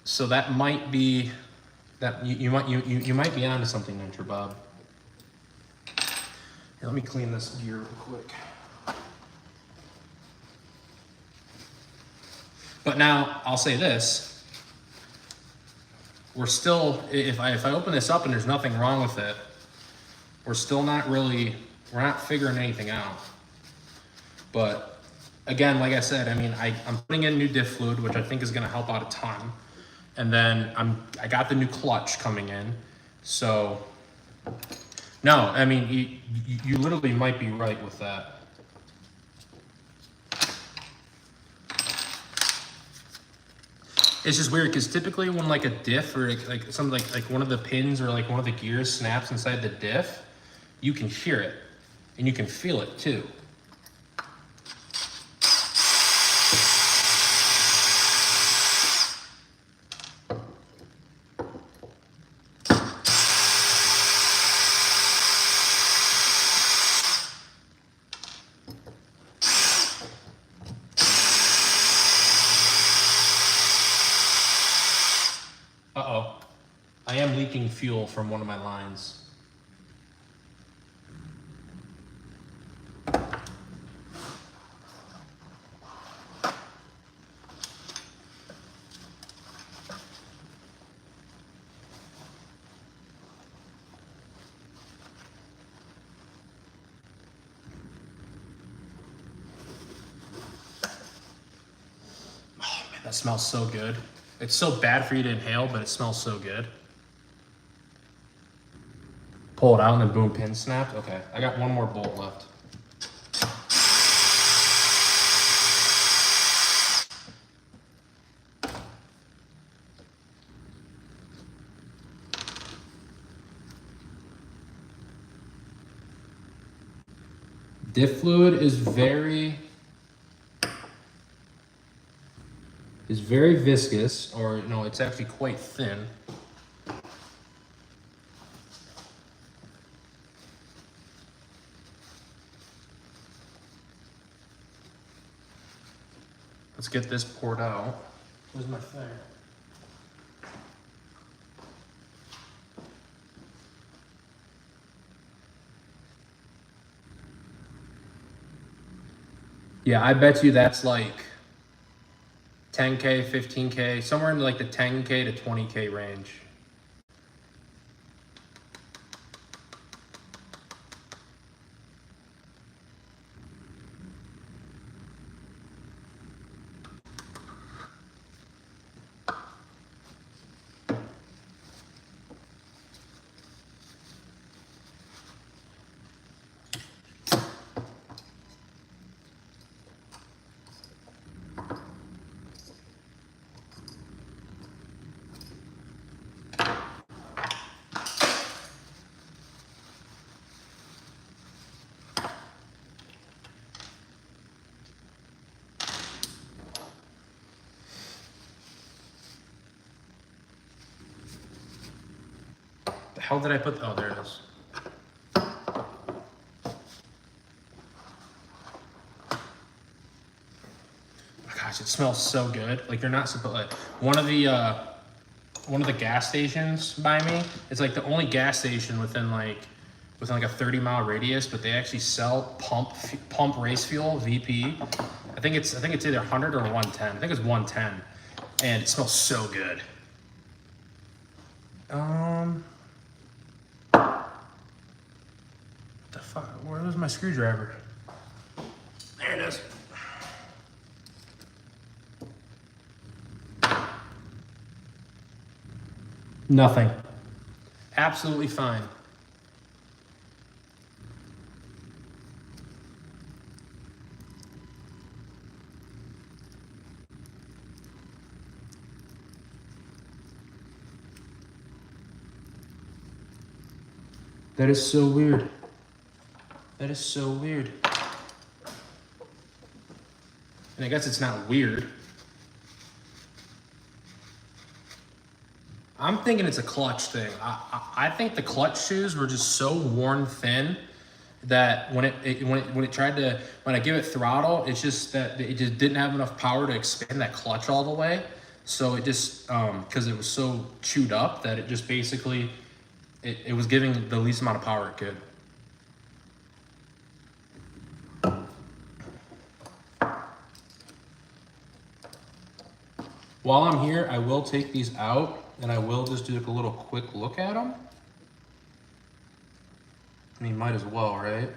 So that might be that you might be onto something, Ninja Bob. Here, let me clean this gear real quick. But now I'll say this. We're still, if I open this up and there's nothing wrong with it, we're still not really, we're not figuring anything out. But again, like I said, I mean, I'm putting in new diff fluid, which I think is gonna help out a ton. And then I got the new clutch coming in. So, no, I mean, you literally might be right with that. It's just weird because typically when like a diff or like something like one of the pins or like one of the gears snaps inside the diff, you can hear it and you can feel it too. Uh-oh, I am leaking fuel from one of my lines. Oh man, that smells so good. It's so bad for you to inhale, but it smells so good. Pull it out and then boom, pin snapped. Okay, I got one more bolt left. Diff fluid is very viscous, or no, it's actually quite thin. Let's get this poured out. Where's my thing? Yeah, I bet you that's like 10K, 15K, somewhere in like the 10K to 20K range. hell did I put? Oh, there it is. Gosh, it smells so good. Like you're not supposed. Like, one of the gas stations by me. It's like the only gas station within like a 30-mile radius, but they actually sell pump race fuel VP. I think it's either 100 or 110. I think it's 110, and it smells so good. The fuck? Where was my screwdriver? There it is. Nothing. Absolutely fine. That is so weird. That is so weird. And I guess it's not weird. I'm thinking it's a clutch thing. I think the clutch shoes were just so worn thin that when I give it throttle, it's just that it just didn't have enough power to expand that clutch all the way. So it just because it was so chewed up that it just basically it was giving the least amount of power it could. While I'm here, I will take these out and I will just do like a little quick look at them. I mean, might as well, right?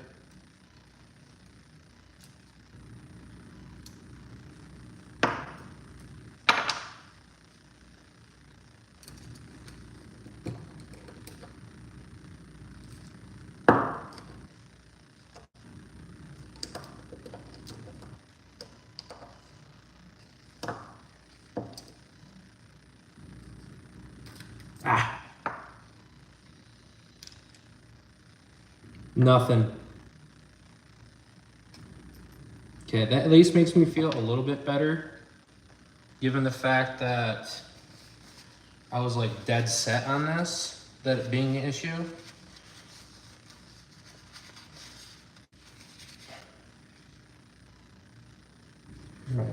Nothing. Okay, that at least makes me feel a little bit better, given the fact that I was like dead set on this, that it being an issue. Right.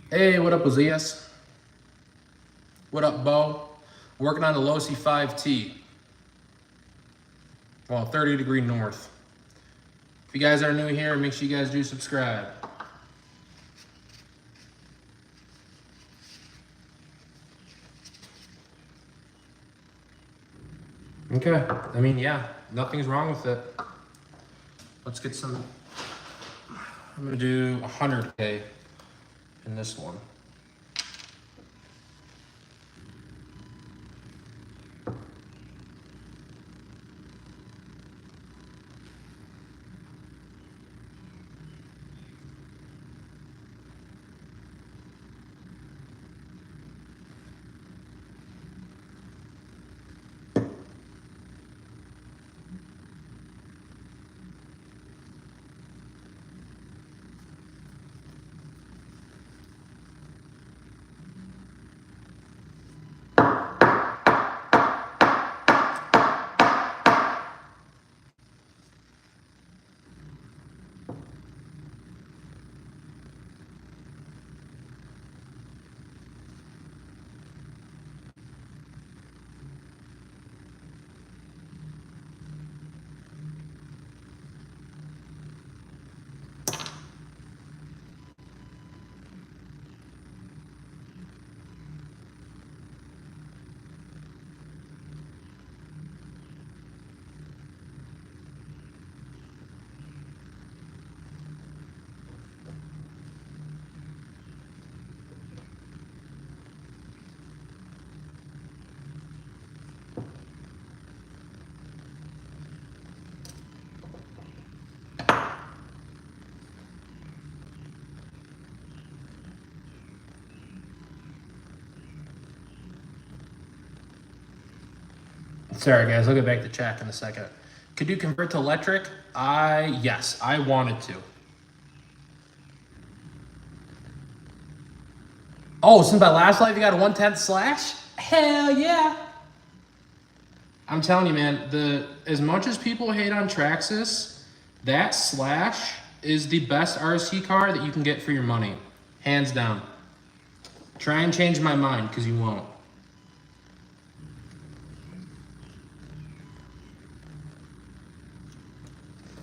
Hey, what up, Ozias? What up, Bo? Working on the Losi 5T. Well, 30° north. If you guys are new here, make sure you guys do subscribe. Okay, I mean, yeah, nothing's wrong with it. Let's get some, I'm gonna do 100K in this one. Sorry guys, I'll get back to chat in a second. Could you convert to electric? Yes, I wanted to. Oh, since my last life you got a 1/10 slash? Hell yeah. I'm telling you, man, as much as people hate on Traxxas, that slash is the best RC car that you can get for your money. Hands down. Try and change my mind, because you won't.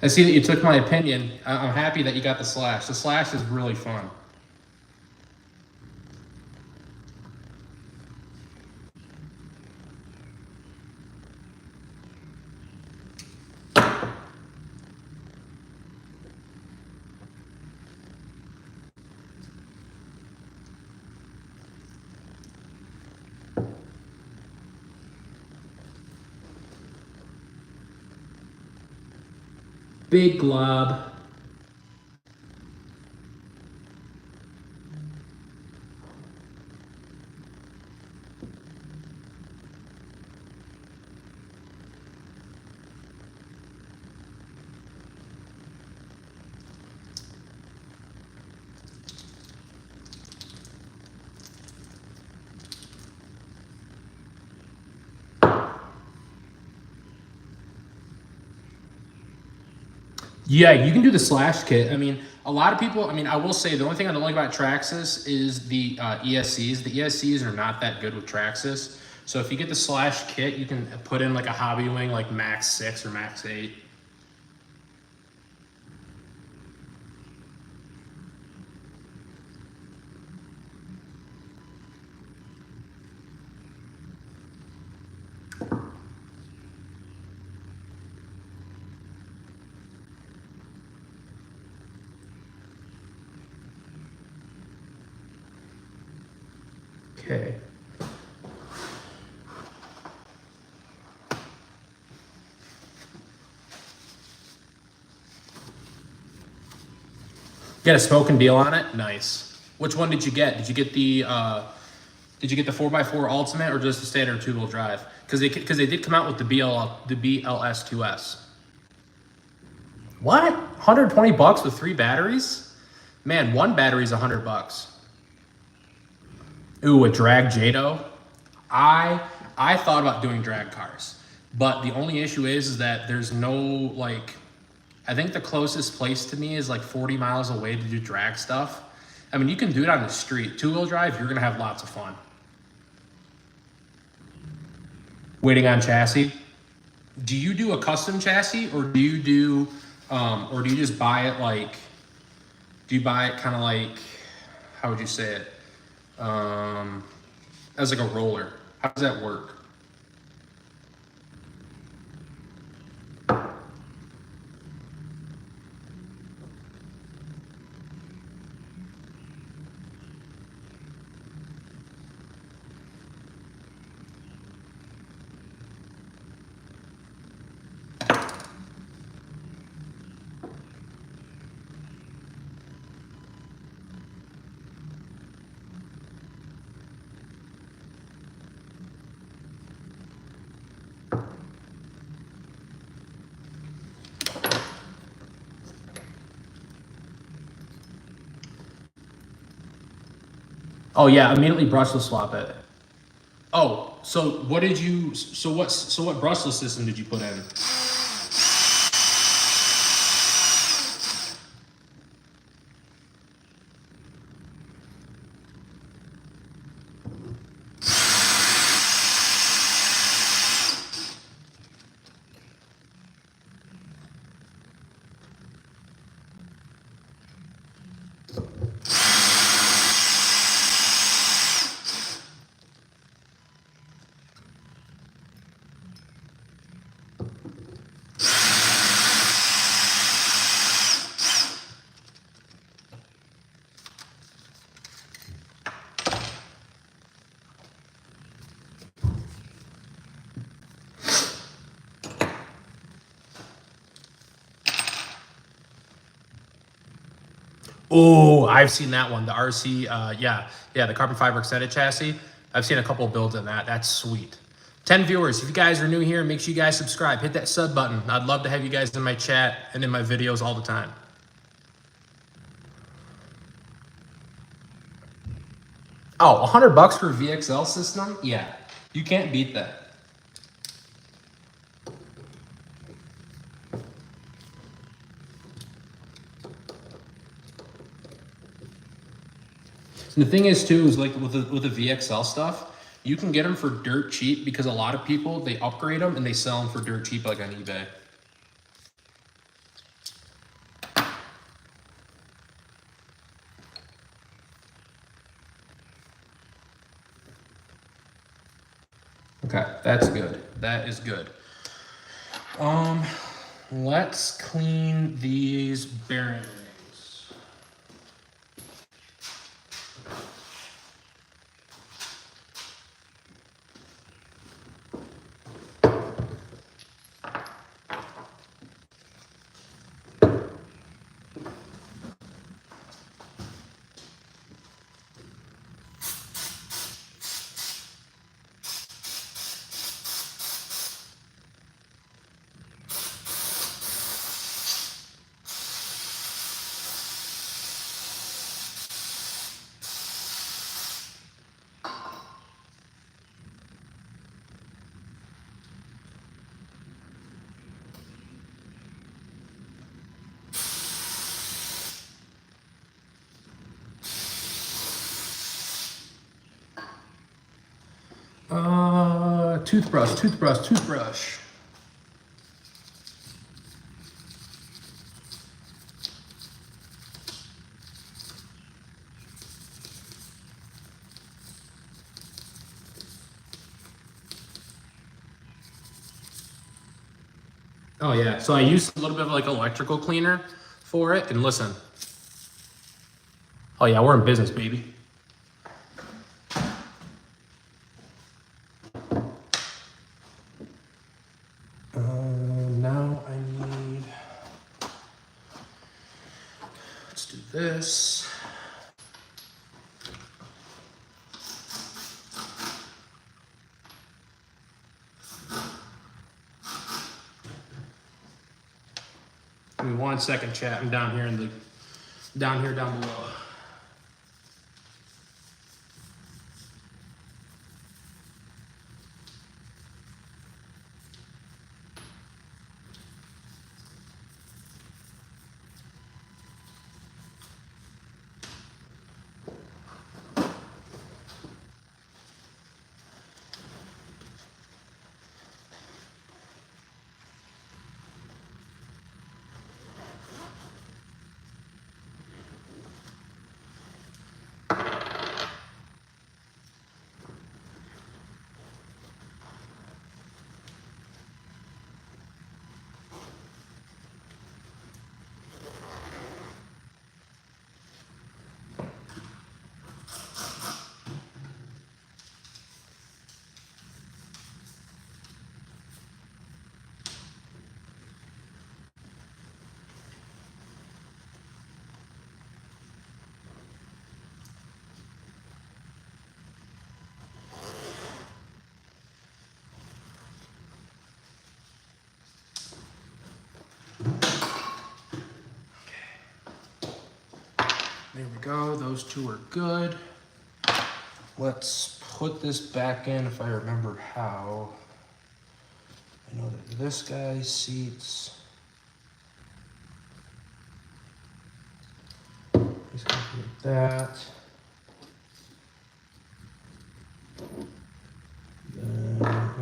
I see that you took my opinion. I'm happy that you got the slash. The slash is really fun. Big glob. Yeah, you can do the slash kit. I mean, a lot of people, I mean, I will say the only thing I don't like about Traxxas is the ESCs. The ESCs are not that good with Traxxas. So if you get the slash kit, you can put in like a hobby wing like max 6 or max 8. Okay. Get a smoking deal on it? Nice. Which one did you get? Did you get the 4x4 Ultimate or just the standard 2-wheel drive? Because they did come out with the BLS 2S. What? 120 bucks with 3 batteries? Man, one battery is 100 bucks. Ooh, a drag Jado. I thought about doing drag cars, but the only issue is that there's no, like, I think the closest place to me is like 40 miles away to do drag stuff. I mean, you can do it on the street. 2-wheel drive, you're gonna have lots of fun. Waiting on chassis. Do you do a custom chassis, or do you just buy it like, do you buy it kind of like, how would you say it? As like a roller. How does that work? Oh yeah, immediately brushless swap it. Oh, so what brushless system did you put in? Oh, I've seen that one. The RC, yeah, the carbon fiber extended chassis. I've seen a couple of builds on that. That's sweet. 10 viewers. If you guys are new here, make sure you guys subscribe. Hit that sub button. I'd love to have you guys in my chat and in my videos all the time. Oh, $100 for a VXL system? Yeah, you can't beat that. And the thing is too, is like with the VXL stuff, you can get them for dirt cheap because a lot of people, they upgrade them and they sell them for dirt cheap like on eBay. Okay, that's good. That is good. Let's clean these bearings. Toothbrush. Oh yeah, so I used a little bit of like electrical cleaner for it, and listen. Oh yeah, we're in business, baby. Now I need, let's do this. Give me 1 second, chat. I'm down here down below. There we go, those two are good. Let's put this back in if I remember how. I know that this guy seats. He's gonna do that.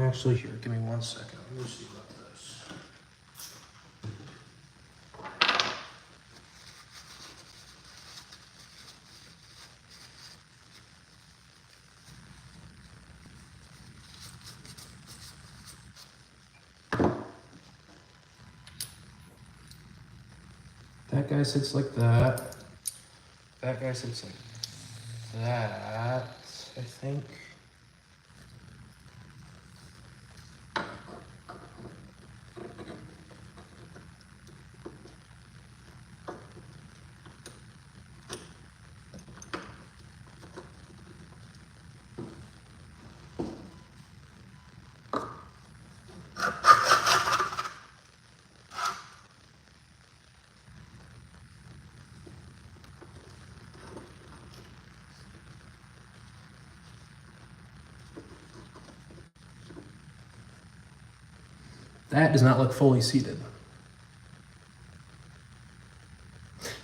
Actually, here, give me 1 second. Let me see about this. That guy sits like that. That guy sits like that, I think. That does not look fully seated.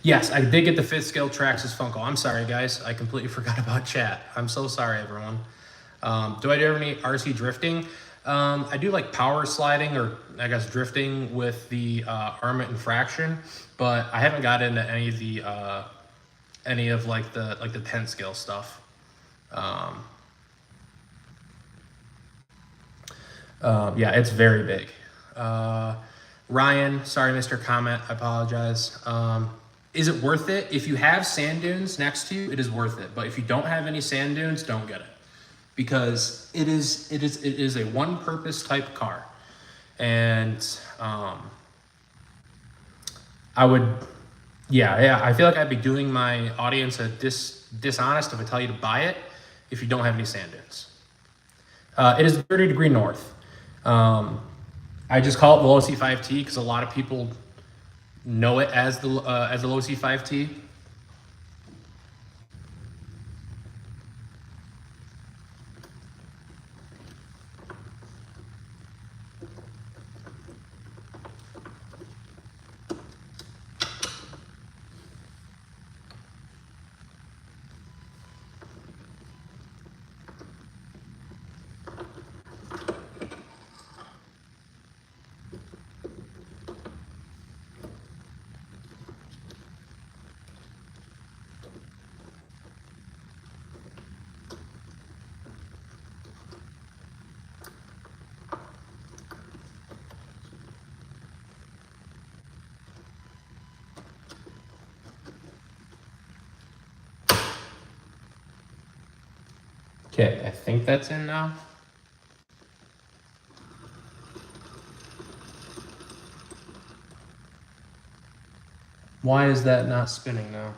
Yes, I did get the 5th scale Traxxas Funko. I'm sorry, guys. I completely forgot about chat. I'm so sorry, everyone. Do I do any RC drifting? I do like power sliding, or I guess drifting with the Armament and Fraction, but I haven't got into any of like the 10 scale stuff. Yeah, it's very big. Ryan, sorry, Mr. Comment, I apologize. Is it worth it? If you have sand dunes next to you, it is worth it. But if you don't have any sand dunes, don't get it, because it is a one-purpose type car, and I would, yeah, I feel like I'd be doing my audience a dishonest if I tell you to buy it if you don't have any sand dunes. It is 30 degree north. I just call it the Losi 5T because a lot of people know it as the Losi 5T. Okay, I think that's in now. Why is that not spinning now?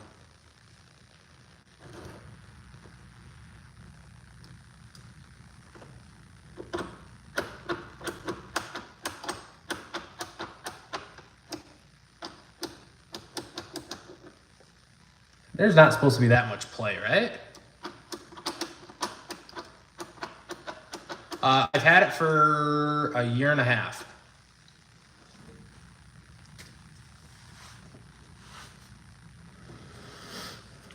There's not supposed to be that much play, right? I've had it for a year and a half.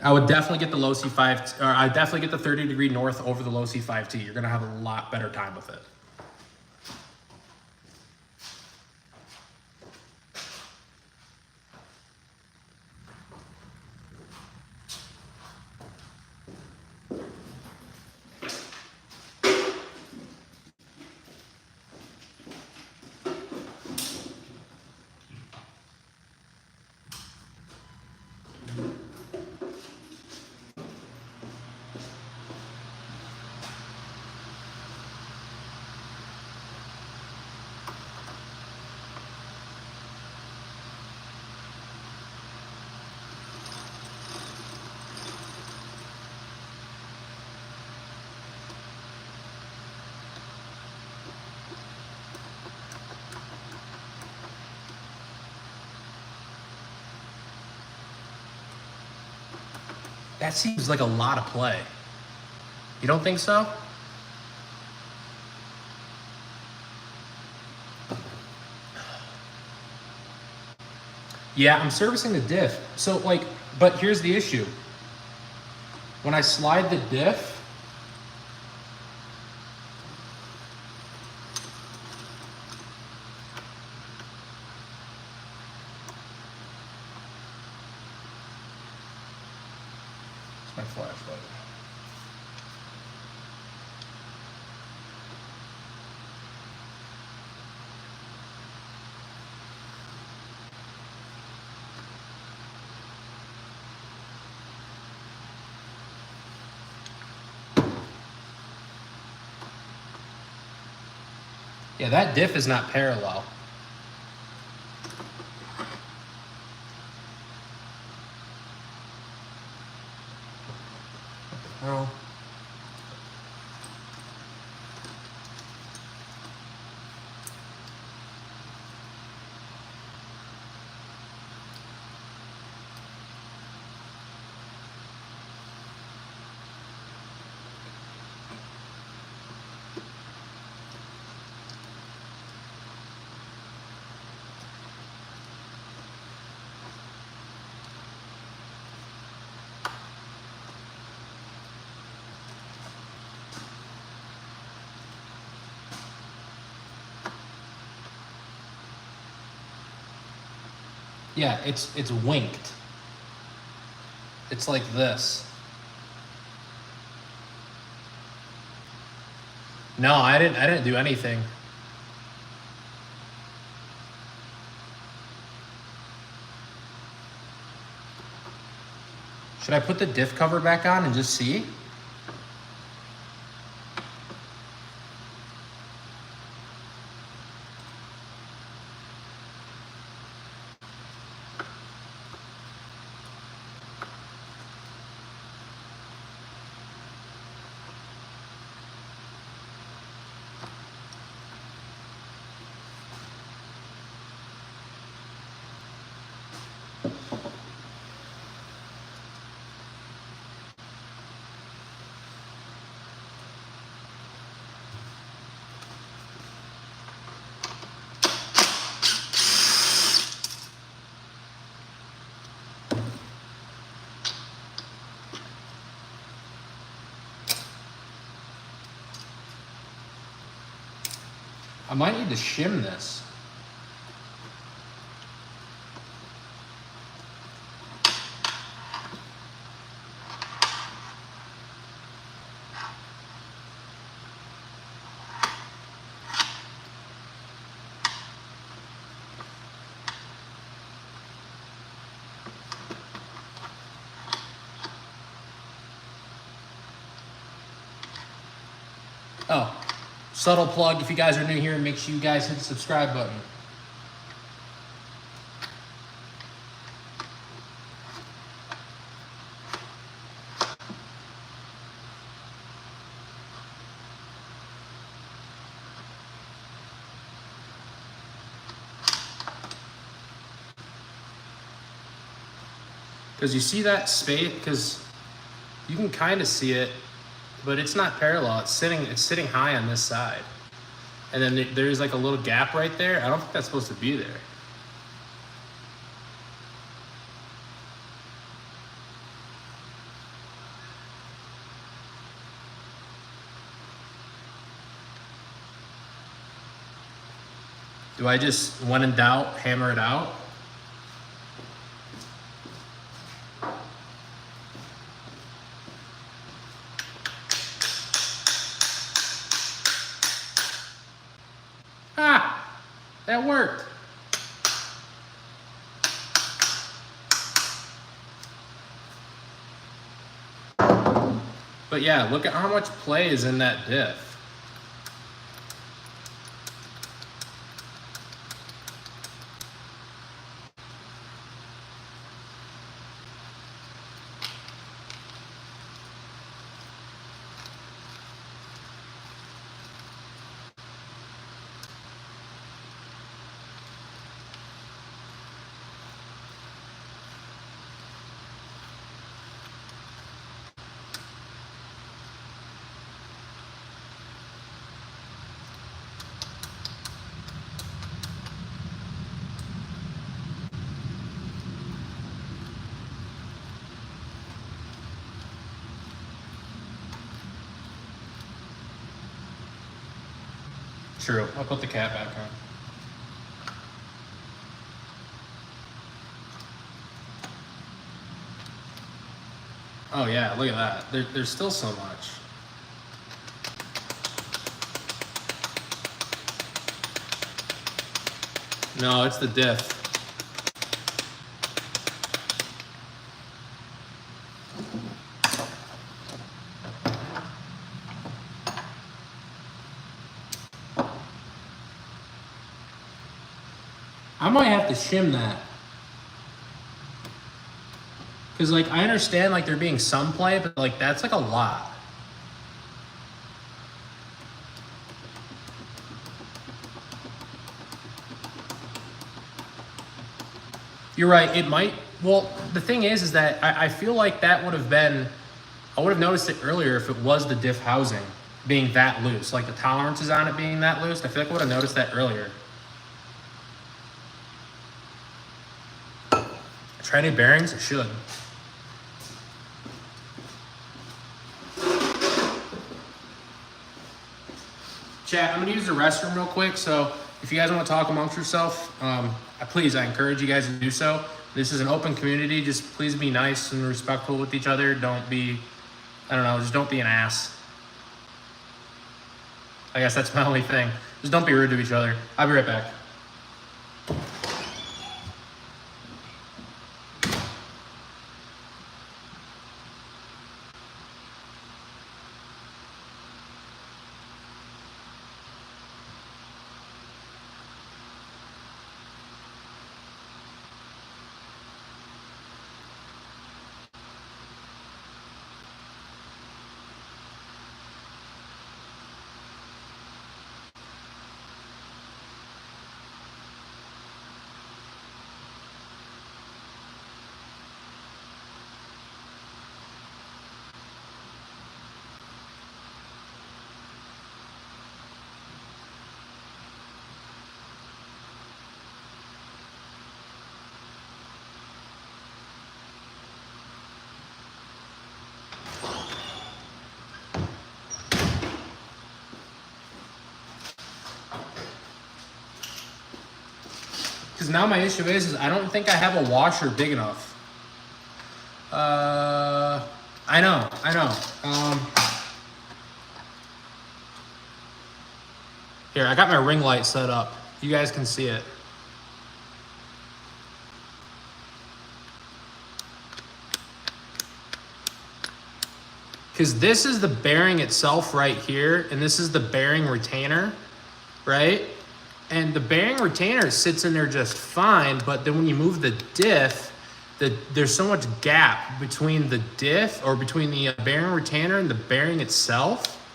I would definitely get the Losi 5, or I definitely get the 30 degree north over the Losi 5T. You're gonna have a lot better time with it. That seems like a lot of play. You don't think so? Yeah, I'm servicing the diff. So like, but here's the issue. When I slide the diff, it's my flashlight. Yeah, that diff is not parallel. Oh. Yeah, it's winked. It's like this. No, I didn't do anything. Should I put the diff cover back on and just see? I might need to shim this. Oh, subtle plug. If you guys are new here, make sure you guys hit the subscribe button. Because you see that space, because you can kind of see it, but it's not parallel. It's sitting high on this side. And then there's like a little gap right there. I don't think that's supposed to be there. Do I just, when in doubt, hammer it out? Ah, that worked. But yeah, look at how much play is in that diff. True. I'll put the cap back on. Oh yeah, look at that. There's still so much. No, it's the diff. I might have to shim that. Because, like, I understand, like, there being some play, but, like, that's, like, a lot. You're right, it might. Well, the thing is that I feel like that would have been, I would have noticed it earlier if it was the diff housing being that loose. Like, the tolerances on it being that loose. I feel like I would have noticed that earlier. Try new bearings? I should. Chat, I'm gonna use the restroom real quick, so if you guys want to talk amongst yourself, please, I encourage you guys to do so. This is an open community. Just please be nice and respectful with each other. Don't be, I don't know, just don't be an ass. I guess that's my only thing. Just don't be rude to each other. I'll be right back. Because now my issue is I don't think I have a washer big enough. I know. Here, I got my ring light set up. You guys can see it. Because this is the bearing itself right here, and this is the bearing retainer, right? And the bearing retainer sits in there just fine, but then when you move the diff, there's so much gap between the diff, or between the bearing retainer and the bearing itself.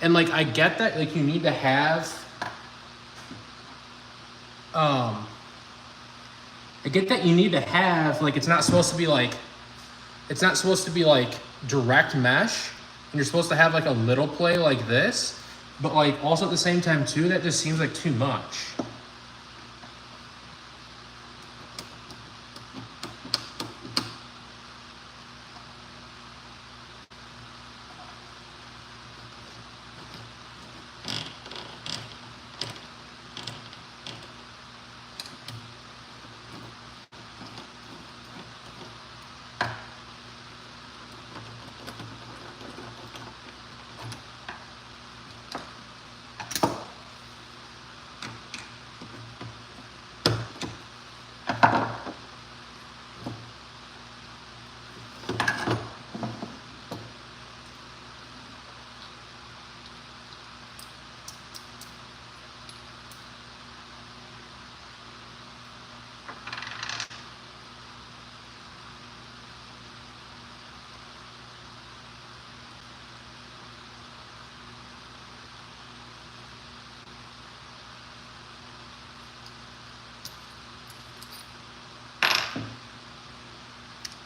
And like, I get that, like, you need to have, I get that you need to have, like, it's not supposed to be like direct mesh, and you're supposed to have like a little play like this, but like also at the same time too, that just seems like too much.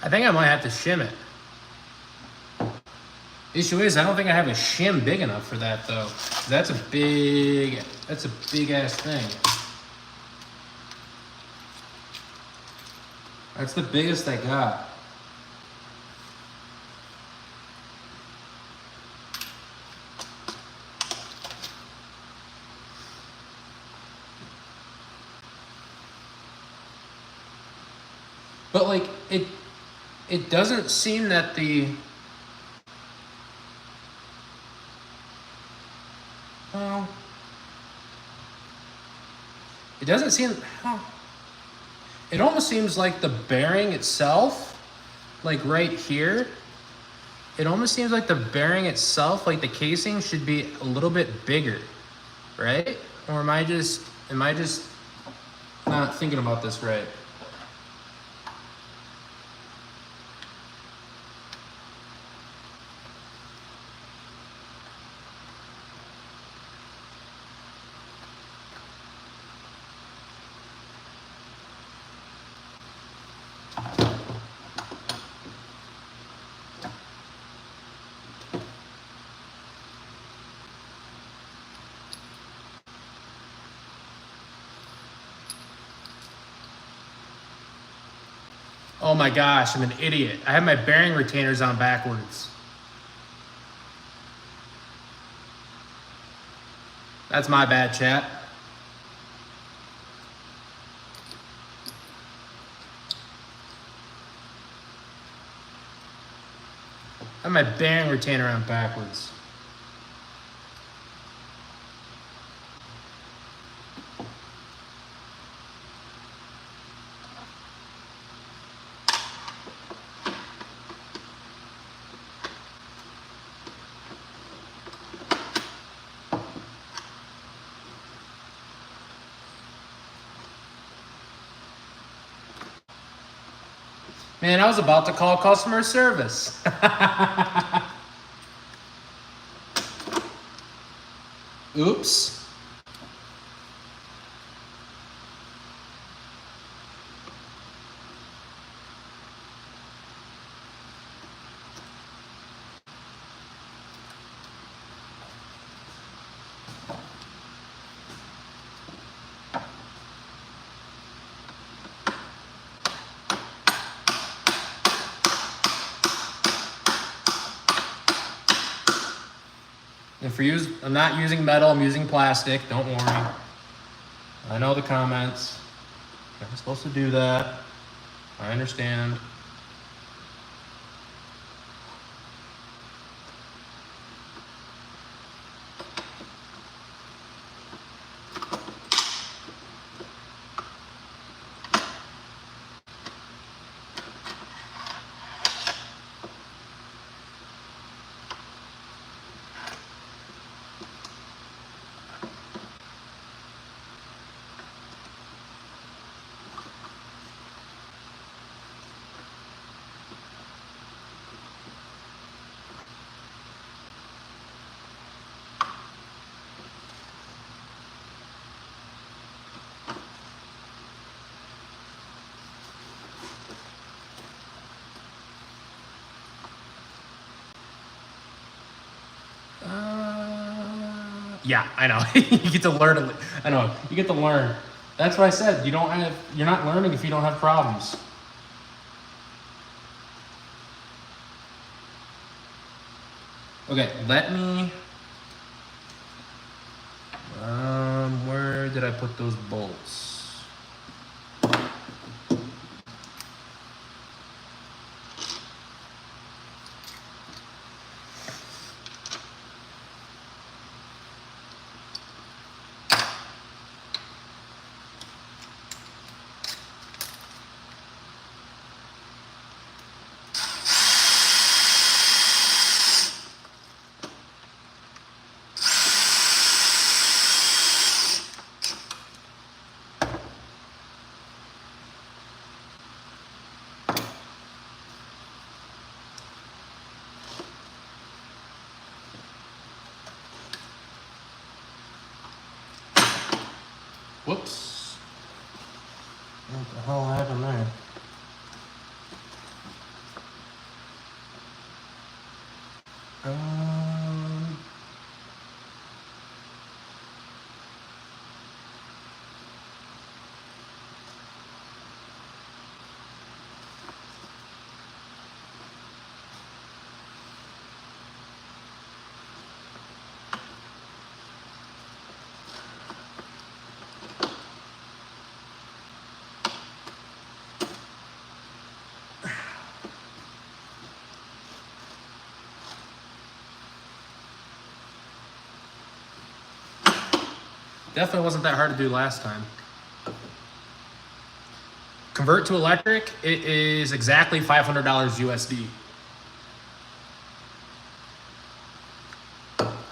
I think I might have to shim it. Issue is, I don't think I have a shim big enough for that though. That's a big ass thing. That's the biggest I got. But like, it doesn't seem that the, well, it doesn't seem, it almost seems like the bearing itself, like right here, it almost seems like the bearing itself, like the casing should be a little bit bigger, right? Or am I just not thinking about this right? Oh my gosh, I'm an idiot. I have my bearing retainers on backwards. That's my bad, chat. I have my bearing retainer on backwards. Man, I was about to call customer service. Oops. I'm not using metal, I'm using plastic, don't worry. I know the comments. You're not supposed to do that. I understand. Yeah, I know. You get to learn. I know. You get to learn. That's what I said. You're not learning if you don't have problems. Okay, let me. Where did I put those bolts? Whoops. What the hell happened there? Definitely wasn't that hard to do last time. Convert to electric, it is exactly $500 USD.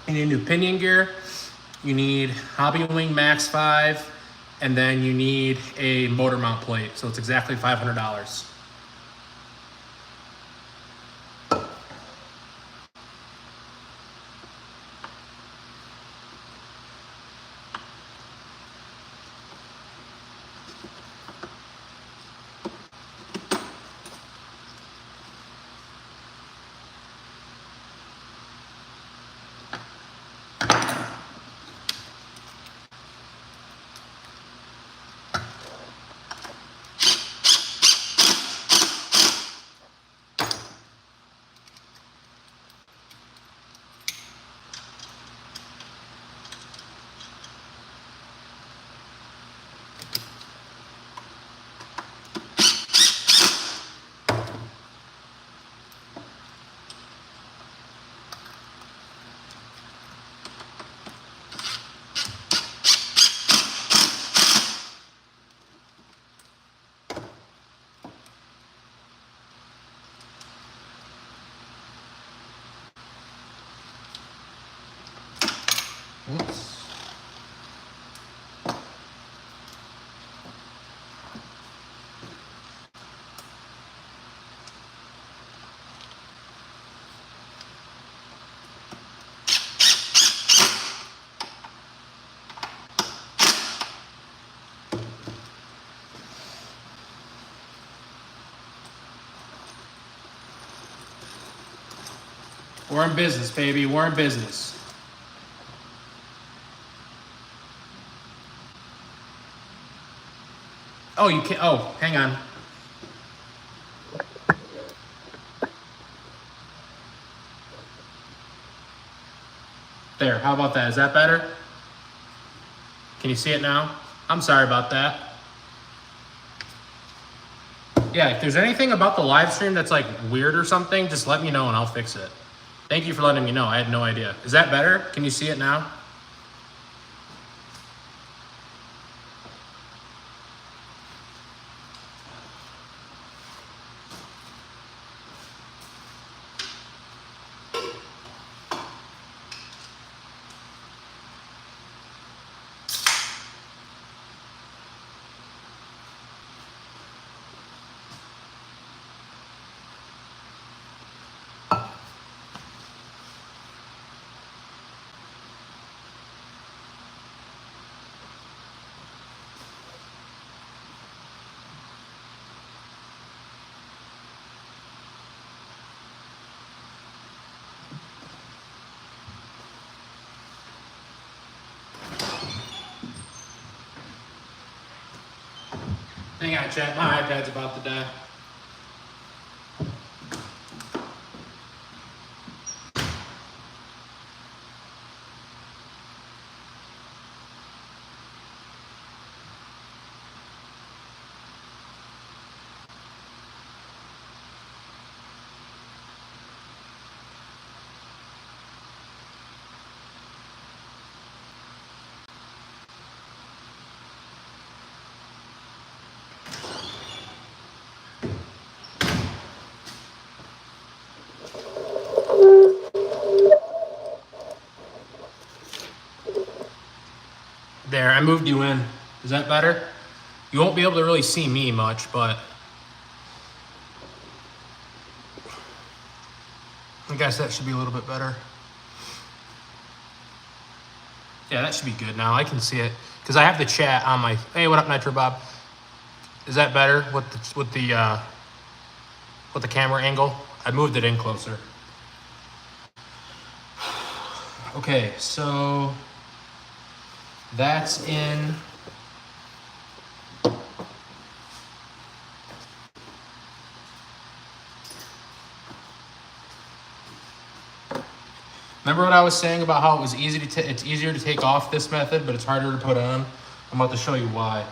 You need a new pinion gear, you need Hobby Wing Max 5, and then you need a motor mount plate. So it's exactly $500. Oops. We're in business, baby. We're in business. Oh, you can't. Oh, hang on. There. How about that? Is that better? Can you see it now? I'm sorry about that. Yeah, if there's anything about the live stream that's like weird or something, just let me know and I'll fix it. Thank you for letting me know. I had no idea. Is that better? Can you see it now? Hang on, chat. My iPad's about to die. There, I moved you in. Is that better? You won't be able to really see me much, but I guess that should be a little bit better. Yeah, that should be good now. I can see it because I have the chat on my. Hey, what up, Nitro Bob? Is that better with the camera angle? I moved it in closer. Okay, so that's in. Remember what I was saying about how it was easy to it's easier to take off this method, but it's harder to put on? I'm about to show you why.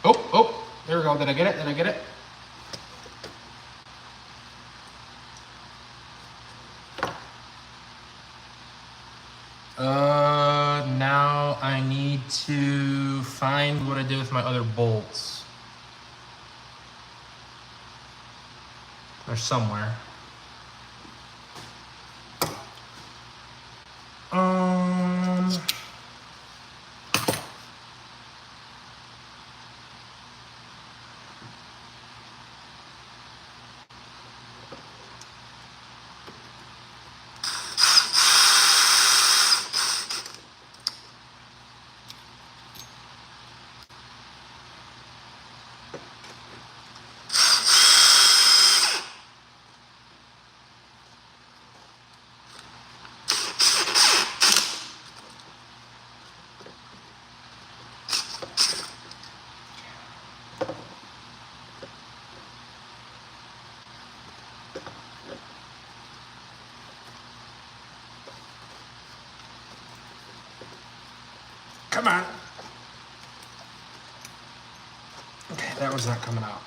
Oh, there we go. Did I get it? Did I get it? Now I need to find what I did with my other bolts. They're somewhere. Come on. Okay, that one's not coming out.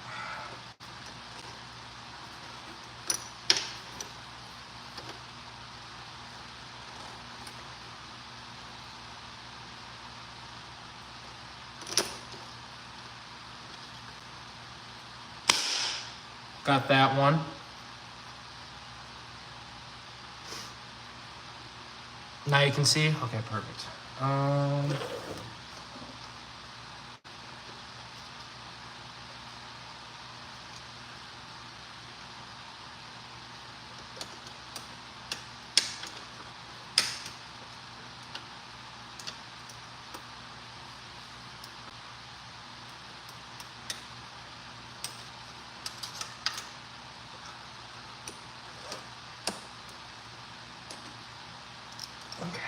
Got that one. Now you can see? Okay, perfect. Okay.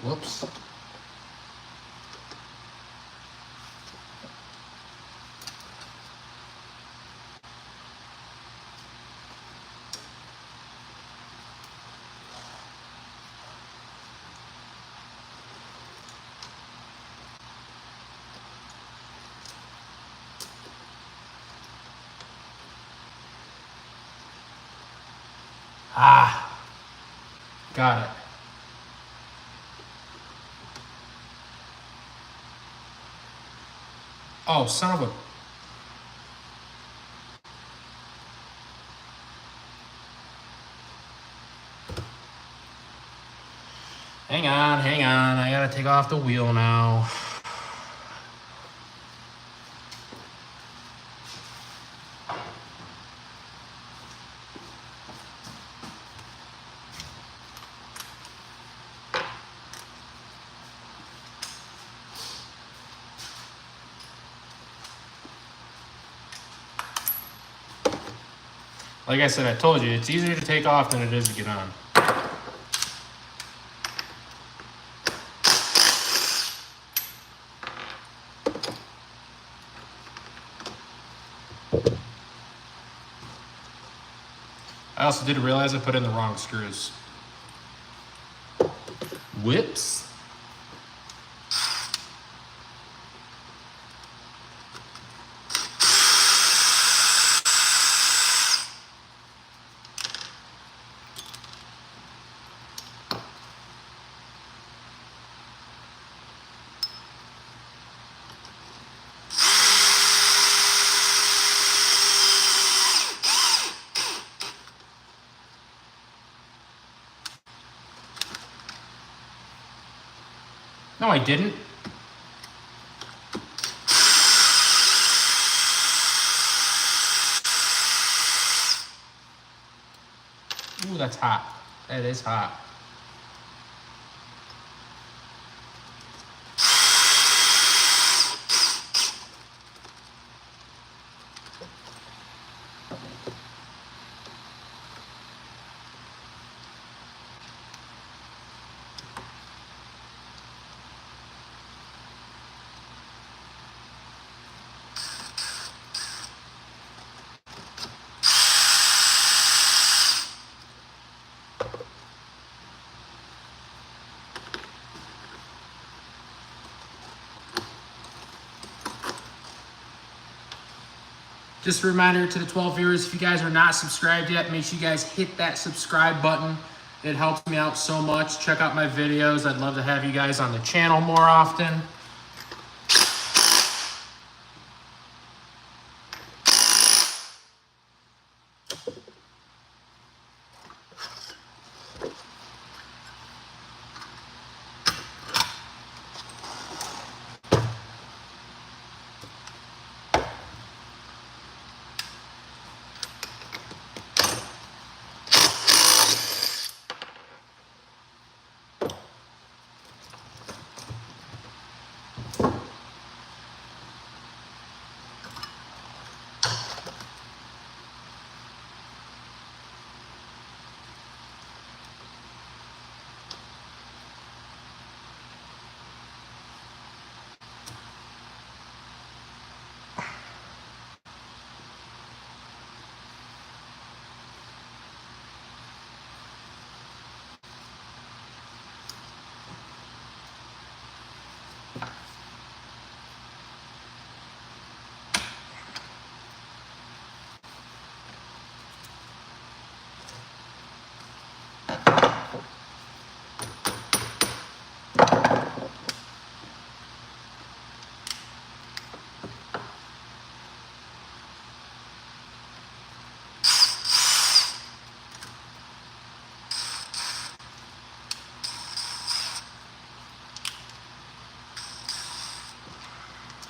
Whoops. Ah, got it. Oh, son of a... Hang on. I gotta take off the wheel now. Like I said, I told you, it's easier to take off than it is to get on. I also didn't realize I put in the wrong screws. Whoops. No, I didn't. Ooh, that's hot. That is hot. Just a reminder to the 12 viewers, if you guys are not subscribed yet, make sure you guys hit that subscribe button. It helps me out so much. Check out my videos. I'd love to have you guys on the channel more often.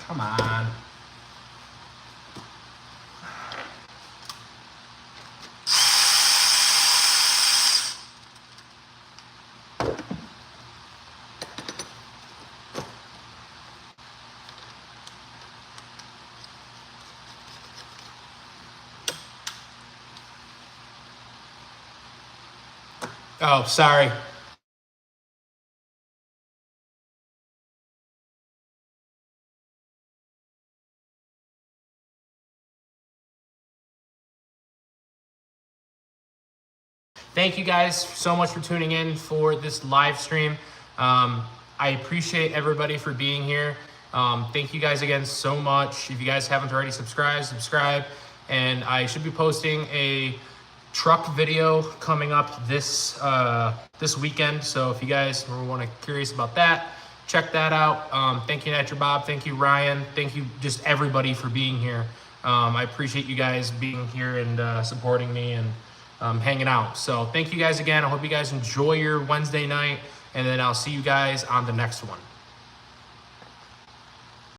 Come on. Oh, sorry. Thank you guys so much for tuning in for this live stream. I appreciate everybody for being here. Thank you guys again so much. If you guys haven't already subscribe. And I should be posting a truck video coming up this weekend. So if you guys are curious about that, check that out. Thank you, Natural Bob. Thank you, Ryan. Thank you, just everybody for being here. I appreciate you guys being here and supporting me and hanging out. So thank you guys again. I hope you guys enjoy your Wednesday night, and then I'll see you guys on the next one.